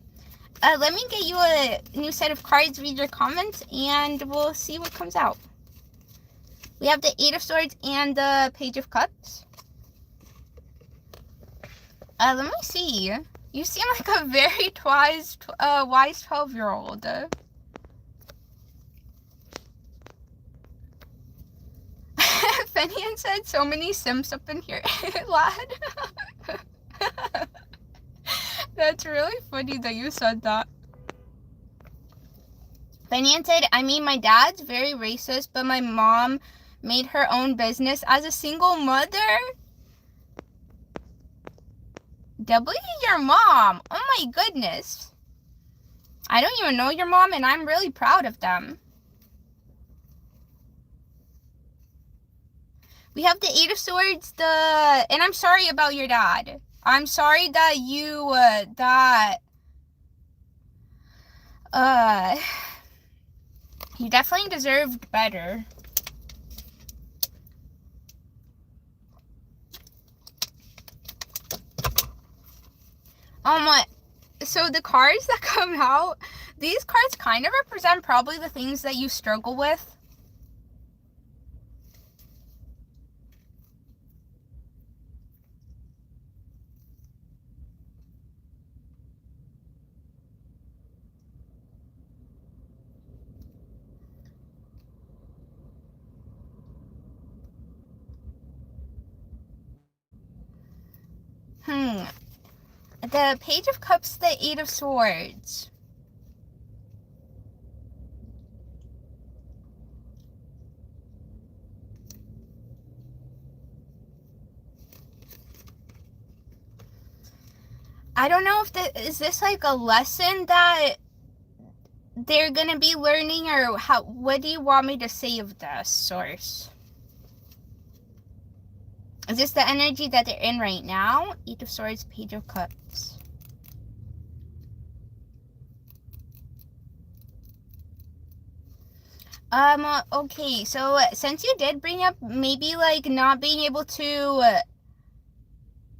Let me get you a new set of cards, read your comments, and we'll see what comes out. We have the Eight of Swords and the Page of Cups. Let me see. You seem like a very wise 12-year-old. Fenian said so many Sims up in here, lad. That's really funny that you said that. Fenian said, I mean, my dad's very racist, but my mom made her own business as a single mother. W your mom. Oh my goodness. I don't even know your mom, and I'm really proud of them. We have the Eight of Swords, and I'm sorry about your dad. I'm sorry that you, you definitely deserved better. So the cards that come out, these cards kind of represent probably the things that you struggle with. The Page of Cups, the Eight of Swords. I don't know if is this like a lesson that they're gonna be learning, or what do you want me to say of this, Source? Is this the energy that they're in right now? Eight of Swords, Page of Cups. Okay, so since you did bring up maybe like not being able to,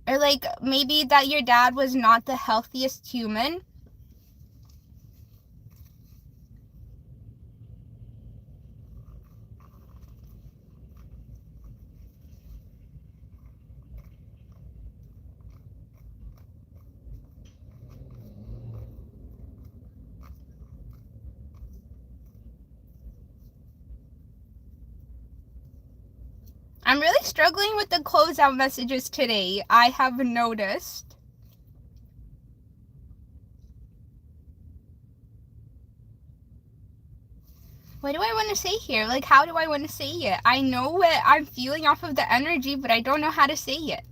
or like maybe that your dad was not the healthiest human. I'm really struggling with the closeout messages today, I have noticed. What do I want to say here? Like, how do I want to say it? I know what I'm feeling off of the energy, but I don't know how to say it.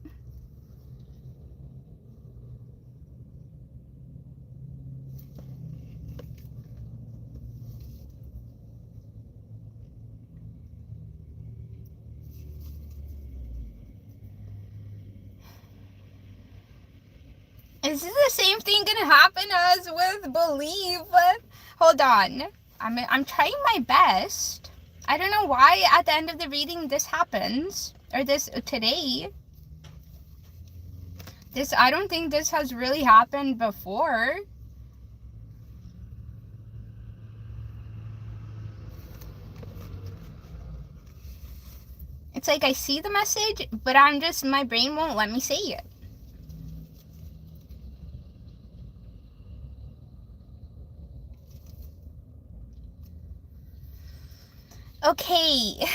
Is this the same thing gonna happen as with believe? Hold on. I'm trying my best. I don't know why at the end of the reading this happens. Or this today. I don't think this has really happened before. It's like I see the message, but my brain won't let me say it. Okay,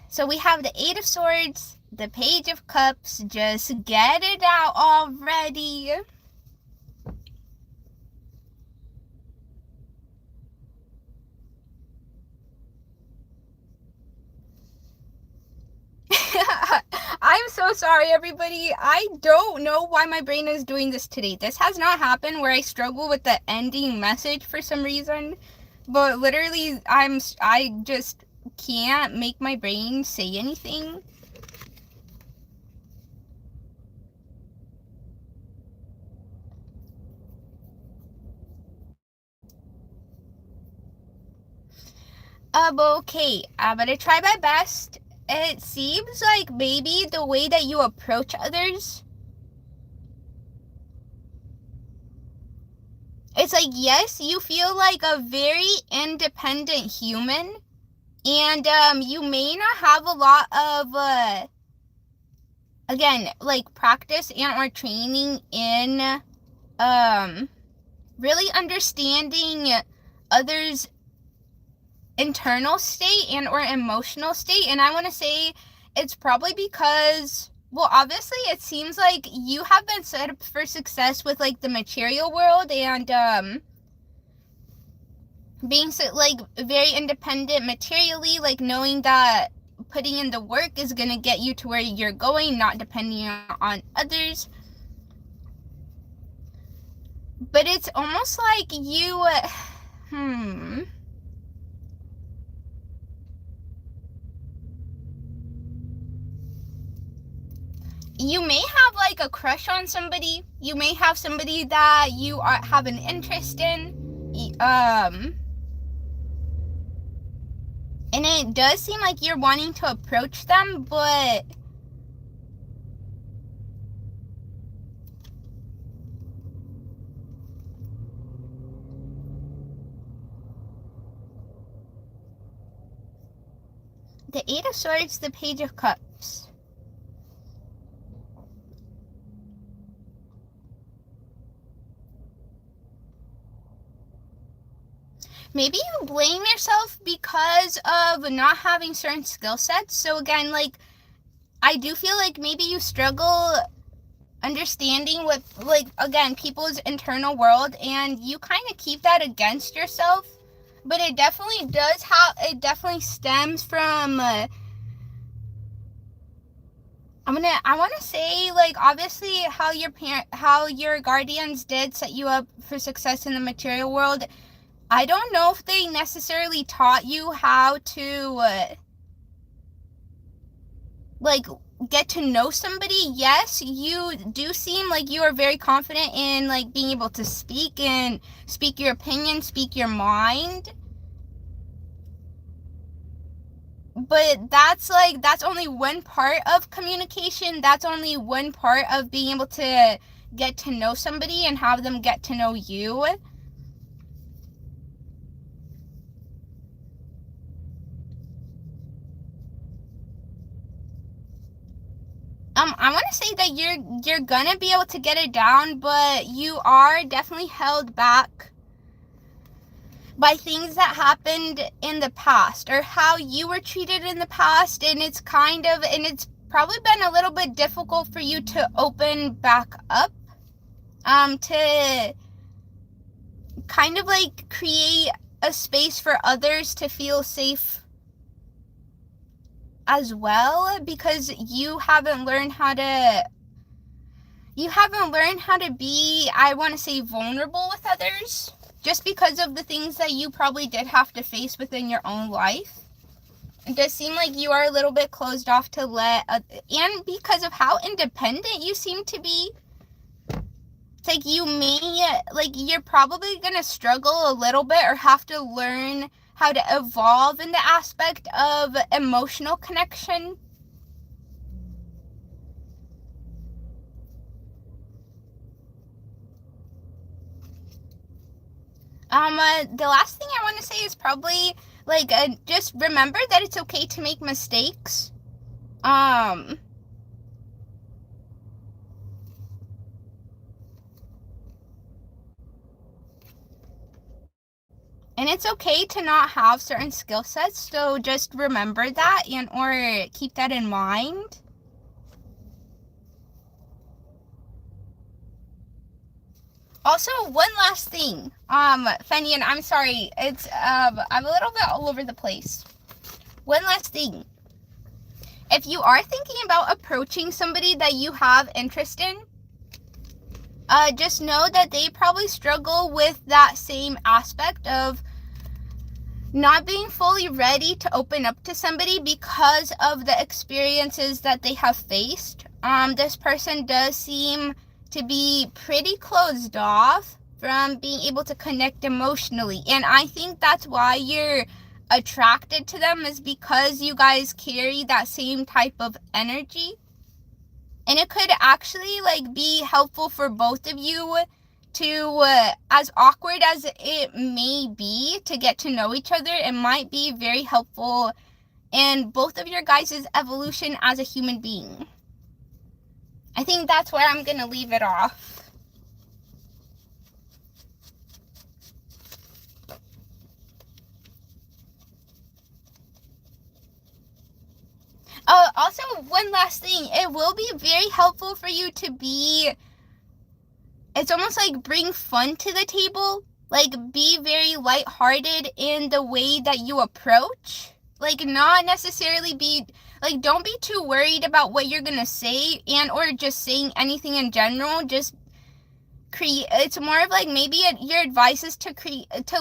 so we have the Eight of Swords, the Page of Cups. Just get it out already. I'm so sorry, everybody. I don't know why my brain is doing this today. This has not happened where I struggle with the ending message for some reason. But literally, I just can't make my brain say anything. But okay, I'm gonna try my best. It seems like maybe the way that you approach others, it's like, yes, you feel like a very independent human, and you may not have a lot of again, like practice and or training in really understanding others' internal state and or emotional state. And I want to say it's probably because, well, obviously it seems like you have been set up for success with like the material world and being so, like very independent materially, like knowing that putting in the work is going to get you to where you're going, not depending on others. But it's almost like you you may have like a crush on somebody. You may have somebody that you have an interest in. And it does seem like you're wanting to approach them, but the Eight of Swords, the Page of Cups. Maybe you blame yourself because of not having certain skill sets. So again, like, I do feel like maybe you struggle understanding what, like, again, people's internal world, and you kind of keep that against yourself. But it definitely definitely stems from, I want to say, like, obviously how your guardians did set you up for success in the material world. I don't know if they necessarily taught you how to, like, get to know somebody, yes, you do seem like you are very confident in like being able to speak and speak your opinion, speak your mind. But that's only one part of communication. That's only one part of being able to get to know somebody and have them get to know you. I want to say that you're gonna be able to get it down, but you are definitely held back by things that happened in the past or how you were treated in the past, and it's probably been a little bit difficult for you to open back up, to kind of like create a space for others to feel safe as well, because you haven't learned how to be, I want to say, vulnerable with others, just because of the things that you probably did have to face within your own life. It does seem like you are a little bit closed off to and because of how independent you seem to be, it's like you're probably gonna struggle a little bit or have to learn how to evolve in the aspect of emotional connection. The last thing I want to say is probably just remember that it's okay to make mistakes. And it's okay to not have certain skill sets, so just remember that or keep that in mind. Also, one last thing, Fenian, I'm sorry, it's I'm a little bit all over the place. One last thing. If you are thinking about approaching somebody that you have interest in, just know that they probably struggle with that same aspect of not being fully ready to open up to somebody because of the experiences that they have faced. This person does seem to be pretty closed off from being able to connect emotionally, and I think that's why you're attracted to them, is because you guys carry that same type of energy. And it could actually be helpful for both of you to, as awkward as it may be to get to know each other, it might be very helpful in both of your guys' evolution as a human being. I think that's where I'm going to leave it off. Also, one last thing. It will be very helpful for you to it's almost like bring fun to the table. Be very lighthearted in the way that you approach. Not necessarily don't be too worried about what you're going to say or just saying anything in general. Just it's more of maybe your advice is to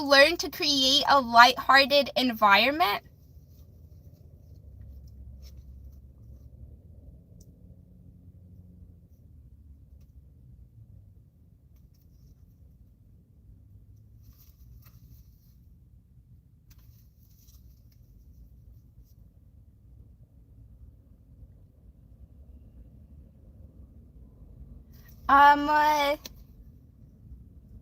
learn to create a lighthearted environment.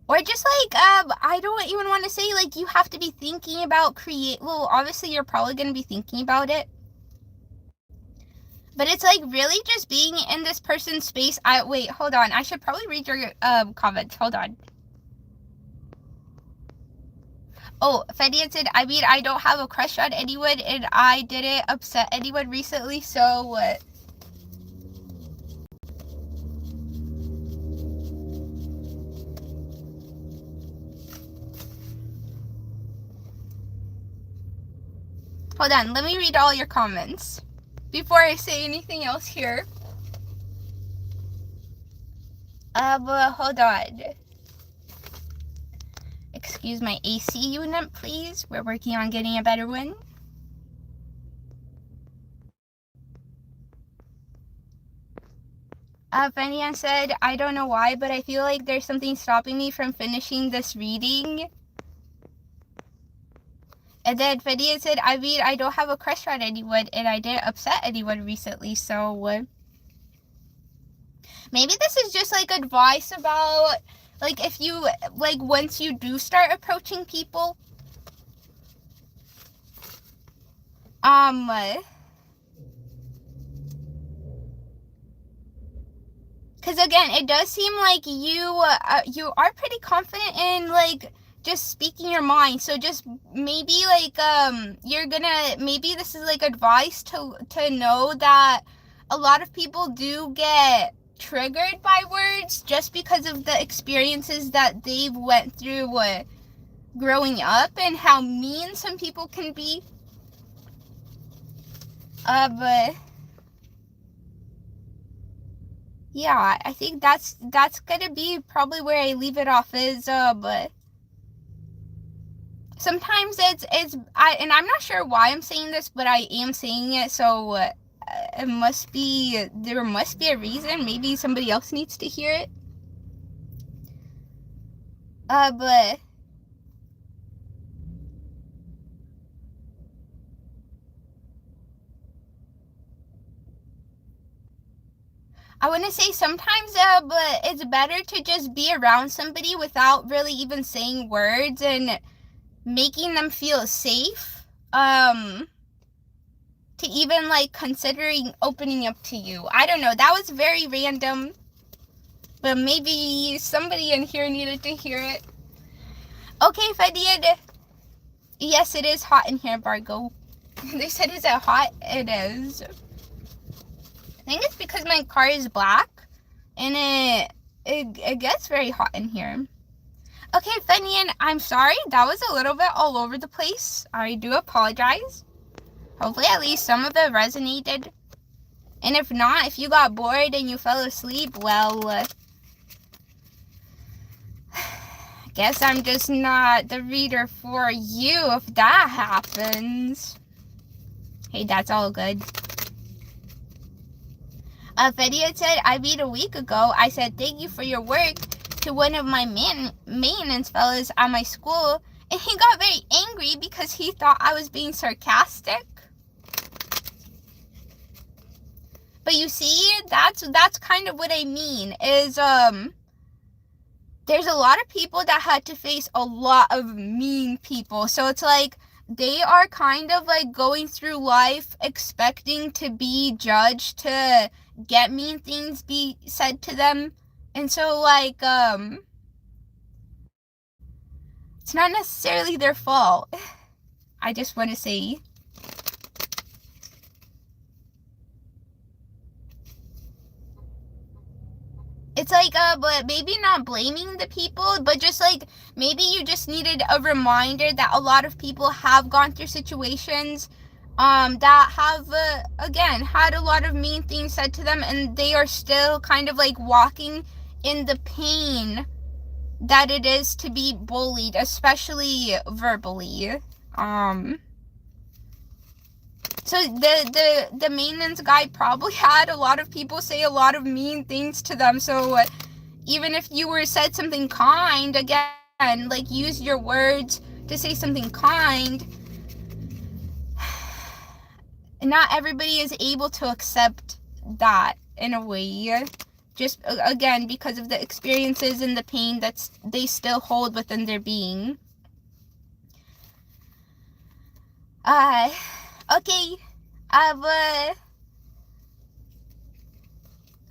Or just I don't even want to say you have to be thinking about well, obviously you're probably going to be thinking about it, but it's really just being in this person's space. Wait, hold on, I should probably read your comments. Hold on. Oh, Fenian said, I mean, I don't have a crush on anyone, and I didn't upset anyone recently, so what? Hold on, let me read all your comments before I say anything else here. Hold on. Excuse my AC unit, please. We're working on getting a better one. Fenian said, I don't know why, but I feel like there's something stopping me from finishing this reading. And then Fenian said, I mean, I don't have a crush on anyone, and I didn't upset anyone recently, so... maybe this is just, like, advice about, like, if you, like, once you do start approaching people, because again, it does seem like you are pretty confident in, like, just speaking your mind. So just maybe, like, you're gonna, maybe this is, like, advice to know that a lot of people do get triggered by words just because of the experiences that they've went through growing up and how mean some people can be. But yeah, I think that's gonna be probably where I leave it off is, but sometimes and I'm not sure why I'm saying this, but I am saying it, so there must be a reason. Maybe somebody else needs to hear it. But I want to say sometimes, but it's better to just be around somebody without really even saying words and making them feel safe, to even, like, considering opening up to you. I don't know, that was very random, but maybe somebody in here needed to hear it. Okay, Fenian. Yes, it is hot in here, Bargo. They said, is it hot? It is. I think it's because my car is black, and it gets very hot in here. Okay, Fenian, I'm sorry. That was a little bit all over the place. I do apologize. Hopefully at least some of it resonated. And if not, if you got bored and you fell asleep, well, I guess I'm just not the reader for you if that happens. Hey, that's all good. Fenian said, I read a week ago, I said thank you for your work to one of my maintenance fellas at my school, and he got very angry because he thought I was being sarcastic. But you see, that's kind of what I mean, is, there's a lot of people that had to face a lot of mean people, so it's like, they are kind of, like, going through life expecting to be judged, to get mean things be said to them. And so, like, it's not necessarily their fault. I just want to say. It's like, but maybe not blaming the people, but just, like, maybe you just needed a reminder that a lot of people have gone through situations, that have, again, had a lot of mean things said to them, and they are still kind of, like, walking in the pain that it is to be bullied, especially verbally. So the maintenance guy probably had a lot of people say a lot of mean things to them. So even if you were said something kind, again, like, use your words to say something kind. Not everybody is able to accept that in a way. Just, again, because of the experiences and the pain that they still hold within their being. Okay, but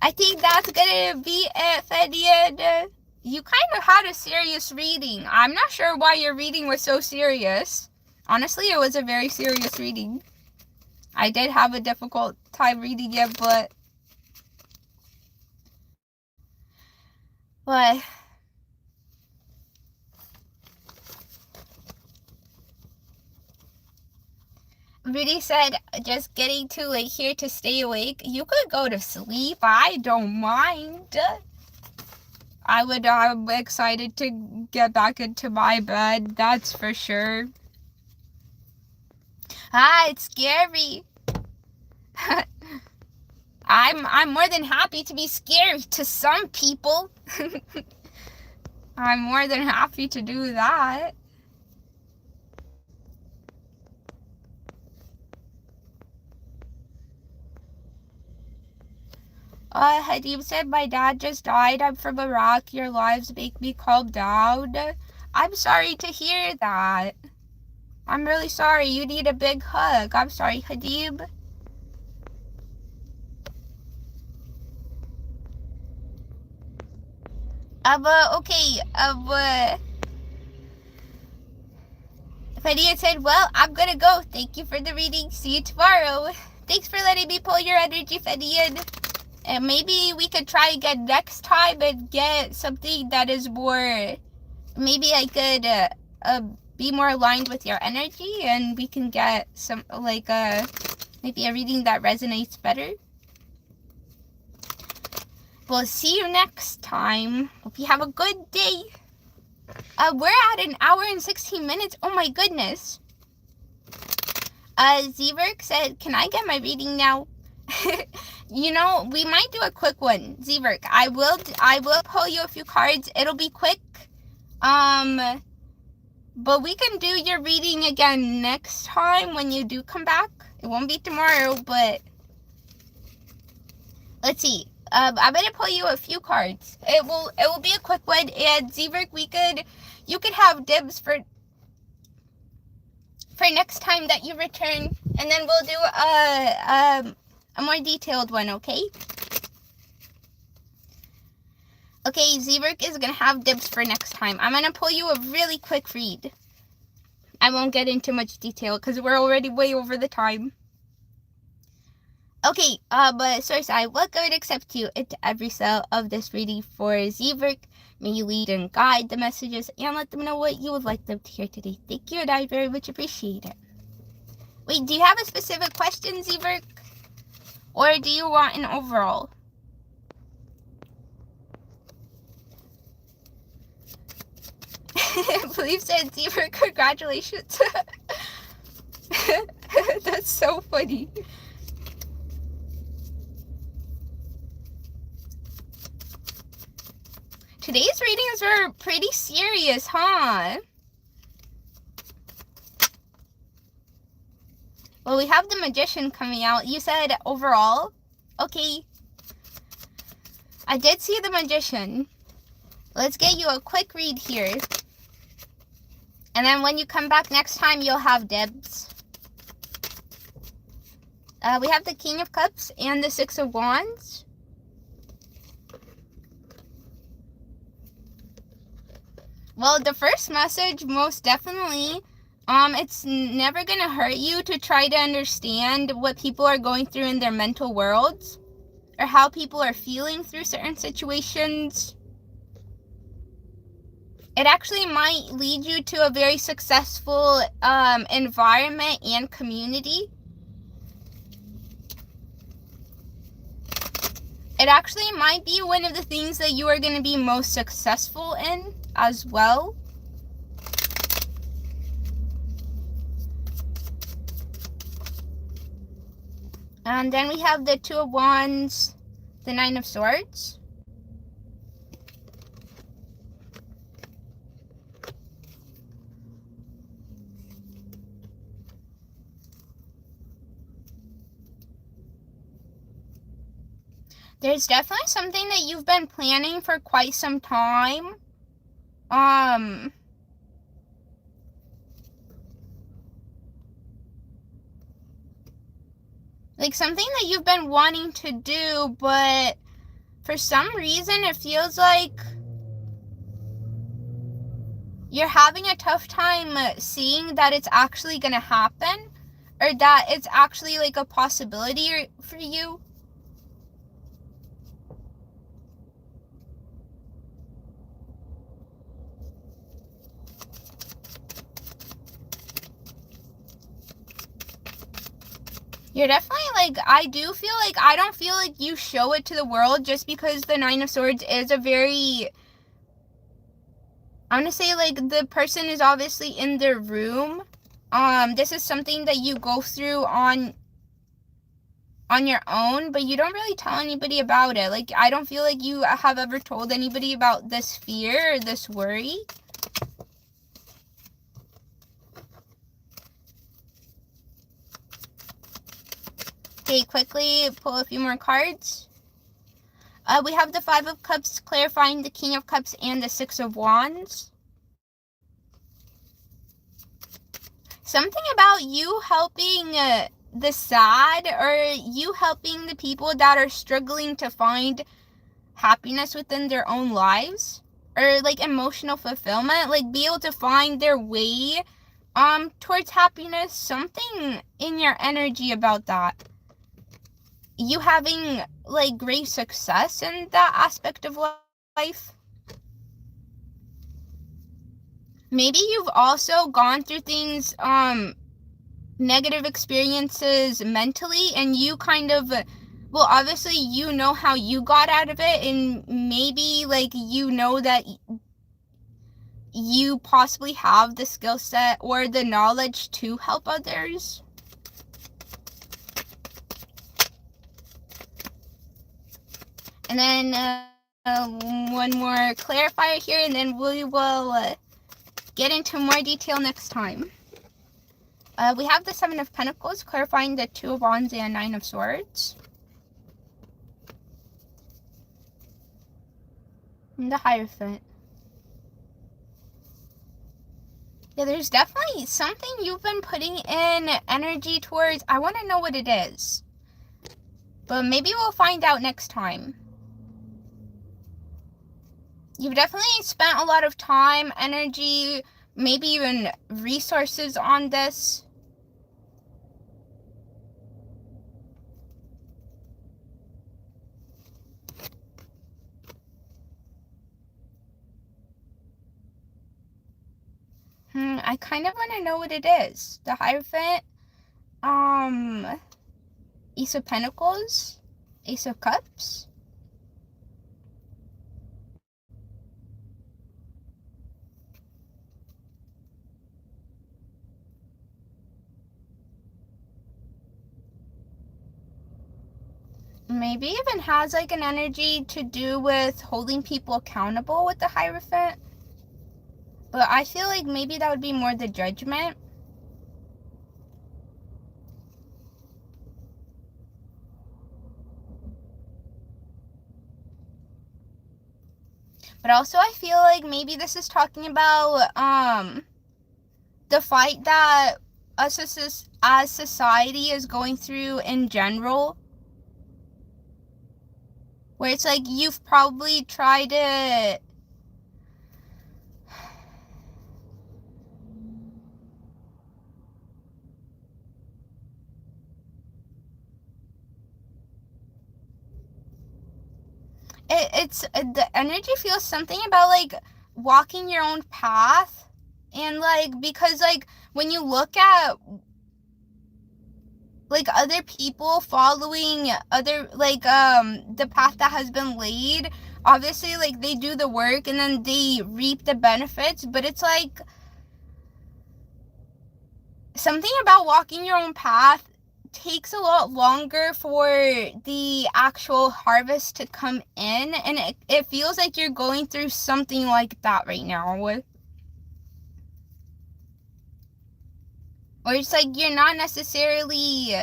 I think that's gonna be it, Fenian. You kind of had a serious reading. I'm not sure why your reading was so serious. Honestly, it was a very serious reading. I did have a difficult time reading it, but Rudy said, just getting too late here to stay awake. You could go to sleep. I don't mind. I'm excited to get back into my bed. That's for sure. It's scary. I'm more than happy to be scary to some people. I'm more than happy to do that. Hadib said, my dad just died. I'm from Iraq. Your lives make me calm down. I'm sorry to hear that. I'm really sorry. You need a big hug. I'm sorry, Hadib. Okay, Fenian said, well, I'm gonna go. Thank you for the reading. See you tomorrow. Thanks for letting me pull your energy, Fenian. And maybe we could try again next time and get something that is more... Maybe I could be more aligned with your energy, and we can get some, like, maybe a reading that resonates better. We'll see you next time. Hope you have a good day. We're at an hour and 16 minutes. Oh my goodness. Zeber said, can I get my reading now? You know, we might do a quick one, Zeber. I will pull you a few cards. It'll be quick. But we can do your reading again next time when you do come back. It won't be tomorrow, but let's see. I'm gonna pull you a few cards. It will be a quick one, and Zeber, you could have dibs for next time that you return, and then we'll do a more detailed one, okay? Okay, Zeber is gonna have dibs for next time. I'm gonna pull you a really quick read. I won't get into much detail because we're already way over the time. Okay, but Source, I will go and accept you into every cell of this reading for Zeber. May you lead and guide the messages and let them know what you would like them to hear today. Thank you, and I very much appreciate it. Wait, do you have a specific question, Zeber? Or do you want an overall? Please said Zeber, congratulations. That's so funny. Today's readings were pretty serious, huh? Well, we have the Magician coming out. You said overall? Okay. I did see the Magician. Let's get you a quick read here. And then when you come back next time, you'll have dibs. We have the King of Cups and the Six of Wands. Well, the first message, most definitely, it's never gonna hurt you to try to understand what people are going through in their mental worlds, or how people are feeling through certain situations. It actually might lead you to a very successful environment and community. It actually might be one of the things that you are going to be most successful in as well. And then we have the Two of Wands, the Nine of Swords. There's definitely something that you've been planning for quite some time. Like something that you've been wanting to do, but for some reason it feels like you're having a tough time seeing that it's actually gonna happen, or that it's actually like a possibility for you. You're definitely like, I don't feel like you show it to the world just because the Nine of Swords is a very, I'm gonna say like the person is obviously in their room. This is something that you go through on on your own, but you don't really tell anybody about it. Like, I don't feel like you have ever told anybody about this fear or this worry. Okay, quickly pull a few more cards. We have the Five of Cups clarifying the King of Cups and the Six of Wands. Something about you helping the sad, or you helping the people that are struggling to find happiness within their own lives, or like emotional fulfillment, like be able to find their way towards happiness. Something in your energy about that. You having like great success in that aspect of life. Maybe you've also gone through things, negative experiences mentally, and you kind of, well, obviously you know how you got out of it, and maybe like you know that you possibly have the skill set or the knowledge to help others. And then one more clarifier here, and then we will get into more detail next time. We have the Seven of Pentacles clarifying the Two of Wands and Nine of Swords. And the Hierophant. Yeah, there's definitely something you've been putting in energy towards. I want to know what it is. But maybe we'll find out next time. You've definitely spent a lot of time, energy, maybe even resources on this. I kind of want to know what it is. The Hierophant, Ace of Pentacles, Ace of Cups. Maybe even has like an energy to do with holding people accountable with the Hierophant. But I feel like maybe that would be more the Judgment. But also I feel like maybe this is talking about the fight that us as society is going through in general. Where it's like you've probably tried to it's the energy feels something about like walking your own path, and like because like when you look at like other people following other like the path that has been laid, obviously like they do the work and then they reap the benefits, but it's like something about walking your own path takes a lot longer for the actual harvest to come in, and it feels like you're going through something like that right now, or it's like you're not necessarily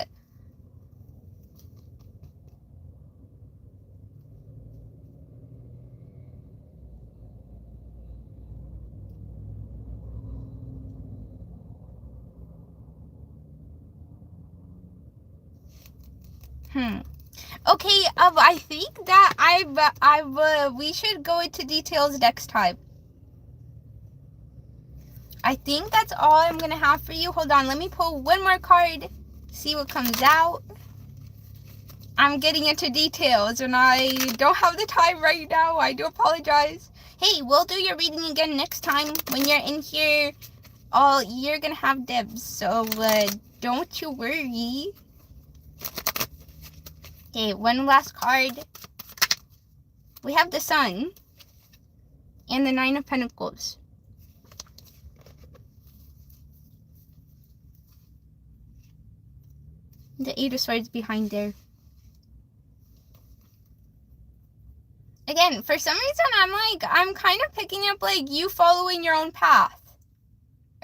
okay, I think that we should go into details next time. I think that's all I'm gonna have for you. Hold on, let me pull one more card, see what comes out. I'm getting into details and I don't have the time right now. I do apologize. Hey, we'll do your reading again next time. When you're in here, you're gonna have dibs, so don't you worry. Okay, one last card. We have the Sun and the Nine of Pentacles. The Eight of Swords behind there. Again, for some reason, I'm kind of picking up, like, you following your own path.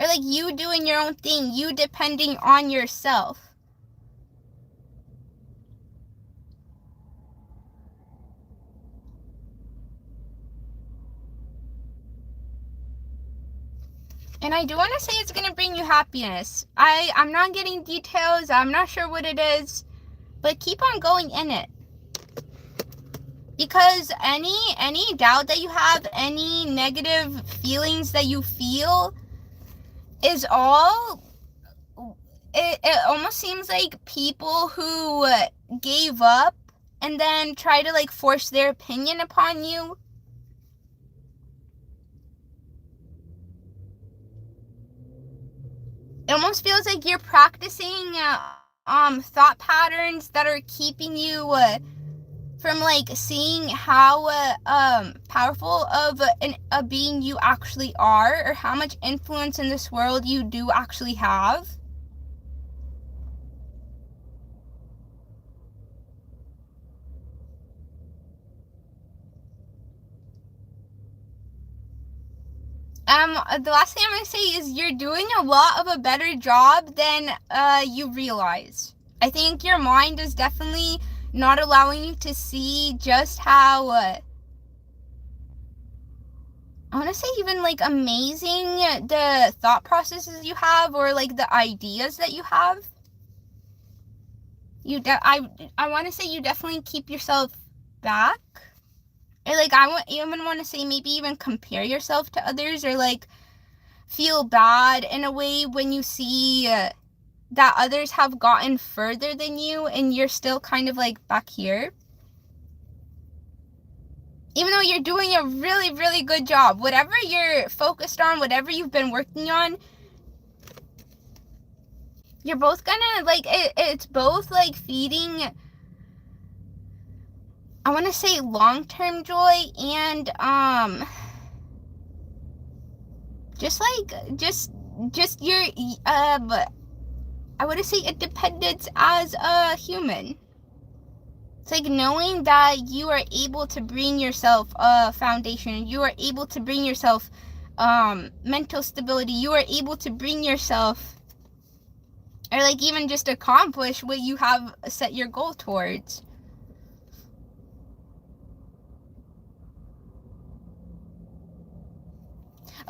Or, like, you doing your own thing. You depending on yourself. And I do want to say it's going to bring you happiness. I'm not getting details. I'm not sure what it is. But keep on going in it. Because any doubt that you have, any negative feelings that you feel is all... It almost seems like people who gave up and then try to, like, force their opinion upon you. It almost feels like you're practicing thought patterns that are keeping you from, like, seeing how powerful of a being you actually are, or how much influence in this world you do actually have. The last thing I'm going to say is you're doing a lot of a better job than you realize. I think your mind is definitely not allowing you to see just how, I want to say even, like, amazing the thought processes you have, or, like, the ideas that you have. I want to say you definitely keep yourself back. Or, like, I even want to say maybe even compare yourself to others, or, like, feel bad in a way when you see that others have gotten further than you and you're still kind of, like, back here. Even though you're doing a really, really good job. Whatever you're focused on, whatever you've been working on, you're both gonna, like, it's both, like, feeding... I want to say long-term joy and just your I want to say independence as a human. It's like knowing that you are able to bring yourself a foundation, you are able to bring yourself mental stability, you are able to bring yourself, or, like, even just accomplish what you have set your goal towards.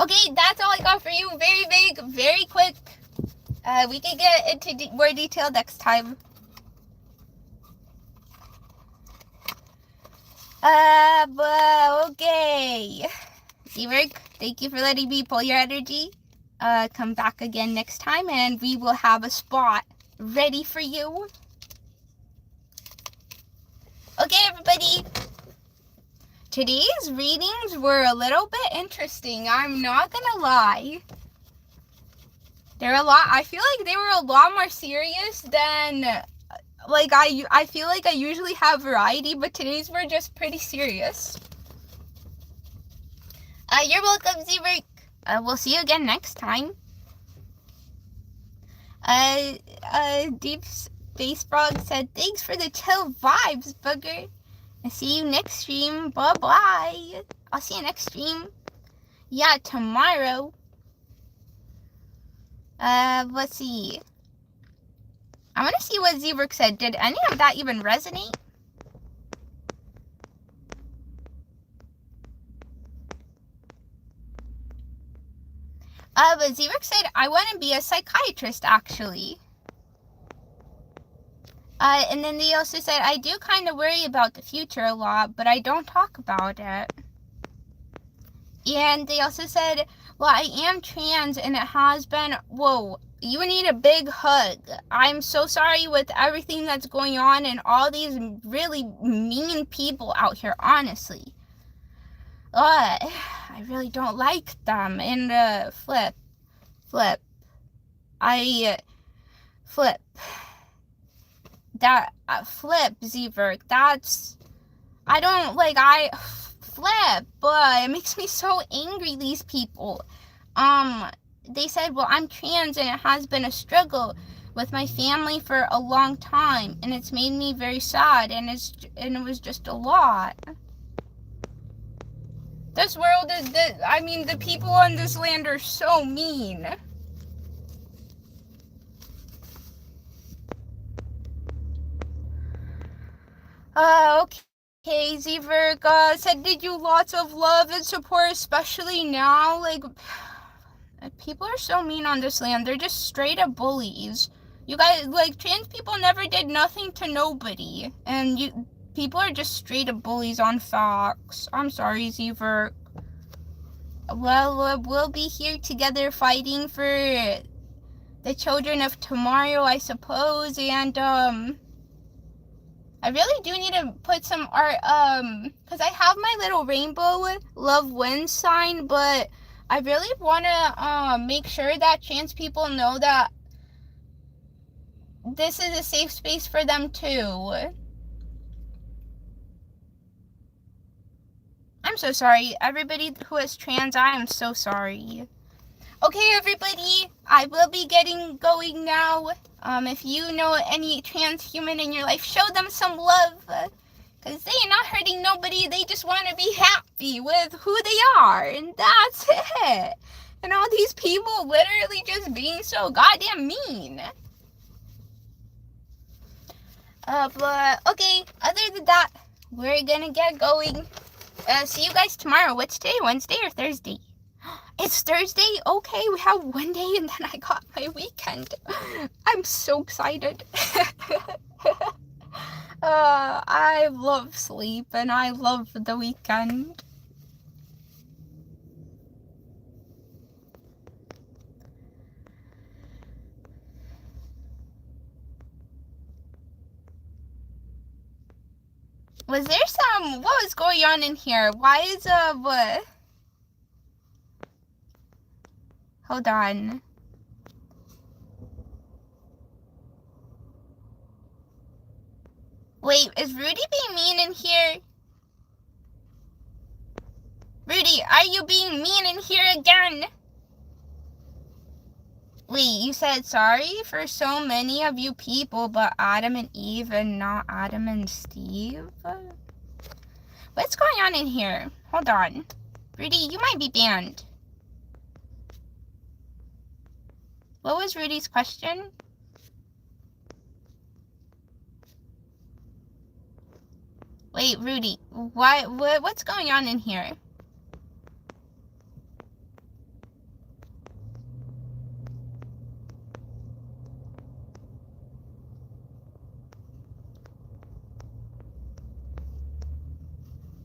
Okay, that's all I got for you. Very vague, very quick. We can get into more detail next time. But okay. Zeber, thank you for letting me pull your energy. Come back again next time and we will have a spot ready for you. Okay, everybody. Today's readings were a little bit interesting. I'm not gonna lie. I feel like they were a lot more serious than, like, I feel like I usually have variety, but today's were just pretty serious. You're welcome, Zeber. We'll see you again next time. Deep Space Frog said, thanks for the chill vibes, booger. I see you next stream. Bye-bye. I'll see you next stream. Yeah, tomorrow. Let's see. I want to see what Zeber said. Did any of that even resonate? But Zeber said, I want to be a psychiatrist, actually. And then they also said, I do kind of worry about the future a lot, but I don't talk about it. And they also said, well, I am trans and it has been, whoa, you need a big hug. I'm so sorry with everything that's going on and all these really mean people out here, honestly. I really don't like them. And flip. That flip, Zeber, flip, but it makes me so angry, these people. They said, well, I'm trans and it has been a struggle with my family for a long time, and it's made me very sad, and it was just a lot. This world is, the people on this land are so mean. Okay, Zeber sending you lots of love and support, especially now. Like, people are so mean on this land. They're just straight up bullies. You guys, like, trans people never did nothing to nobody. And people are just straight up bullies on facts. I'm sorry, Zeber. Well, we'll be here together fighting for the children of tomorrow, I suppose. And, I really do need to put some art, because I have my little rainbow love wins sign, but I really want to, make sure that trans people know that this is a safe space for them, too. I'm so sorry. Everybody who is trans, I am so sorry. Okay, everybody, I will be getting going now. If you know any trans human in your life, show them some love. Because they are not hurting nobody. They just want to be happy with who they are. And that's it. And all these people literally just being so goddamn mean. But, okay, other than that, we're gonna get going. See you guys tomorrow. What's today? Wednesday or Thursday? It's Thursday? Okay, we have one day and then I got my weekend. I'm so excited. I love sleep and I love the weekend. Was there what was going on in here? Why is, what? Hold on. Wait, is Rudy being mean in here? Rudy, are you being mean in here again? Wait, you said sorry for so many of you people, but Adam and Eve and not Adam and Steve? What's going on in here? Hold on. Rudy, you might be banned. What was Rudy's question? Wait, Rudy, what's going on in here?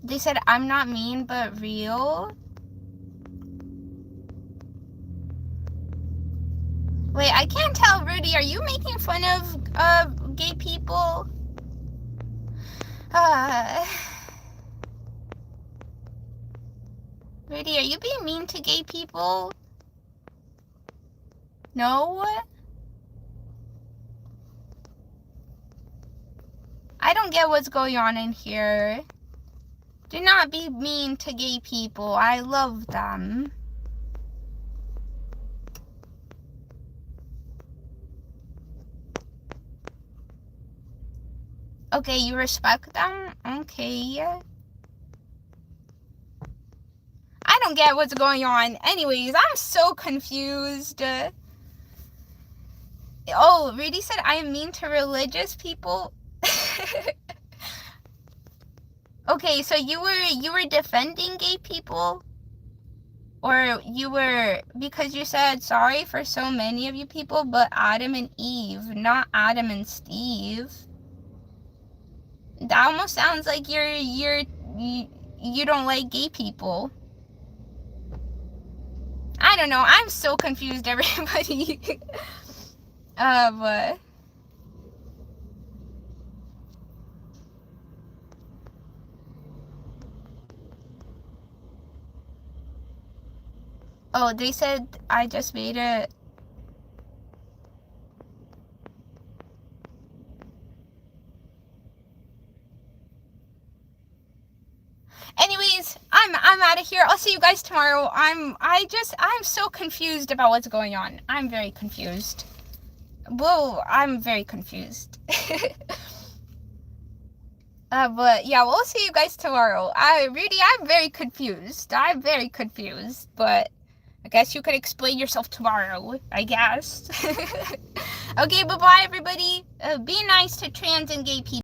They said I'm not mean, but real. Wait, I can't tell, Rudy. Are you making fun of gay people? Rudy, are you being mean to gay people? No? I don't get what's going on in here. Do not be mean to gay people. I love them. Okay, you respect them? Okay. I don't get what's going on. Anyways, I'm so confused. Oh, Rudy said I am mean to religious people. Okay, so you were defending gay people? Or you were, because you said sorry for so many of you people, but Adam and Eve, not Adam and Steve. That almost sounds like you don't like gay people. I don't know. I'm so confused, everybody. But oh, they said I just made it. Anyways, I'm out of here. I'll see you guys tomorrow. I'm so confused about what's going on. I'm very confused. Whoa, I'm very confused. But yeah, we'll see you guys tomorrow. I'm very confused. I'm very confused, but I guess you could explain yourself tomorrow, I guess. Okay, bye-bye, everybody. Be nice to trans and gay people.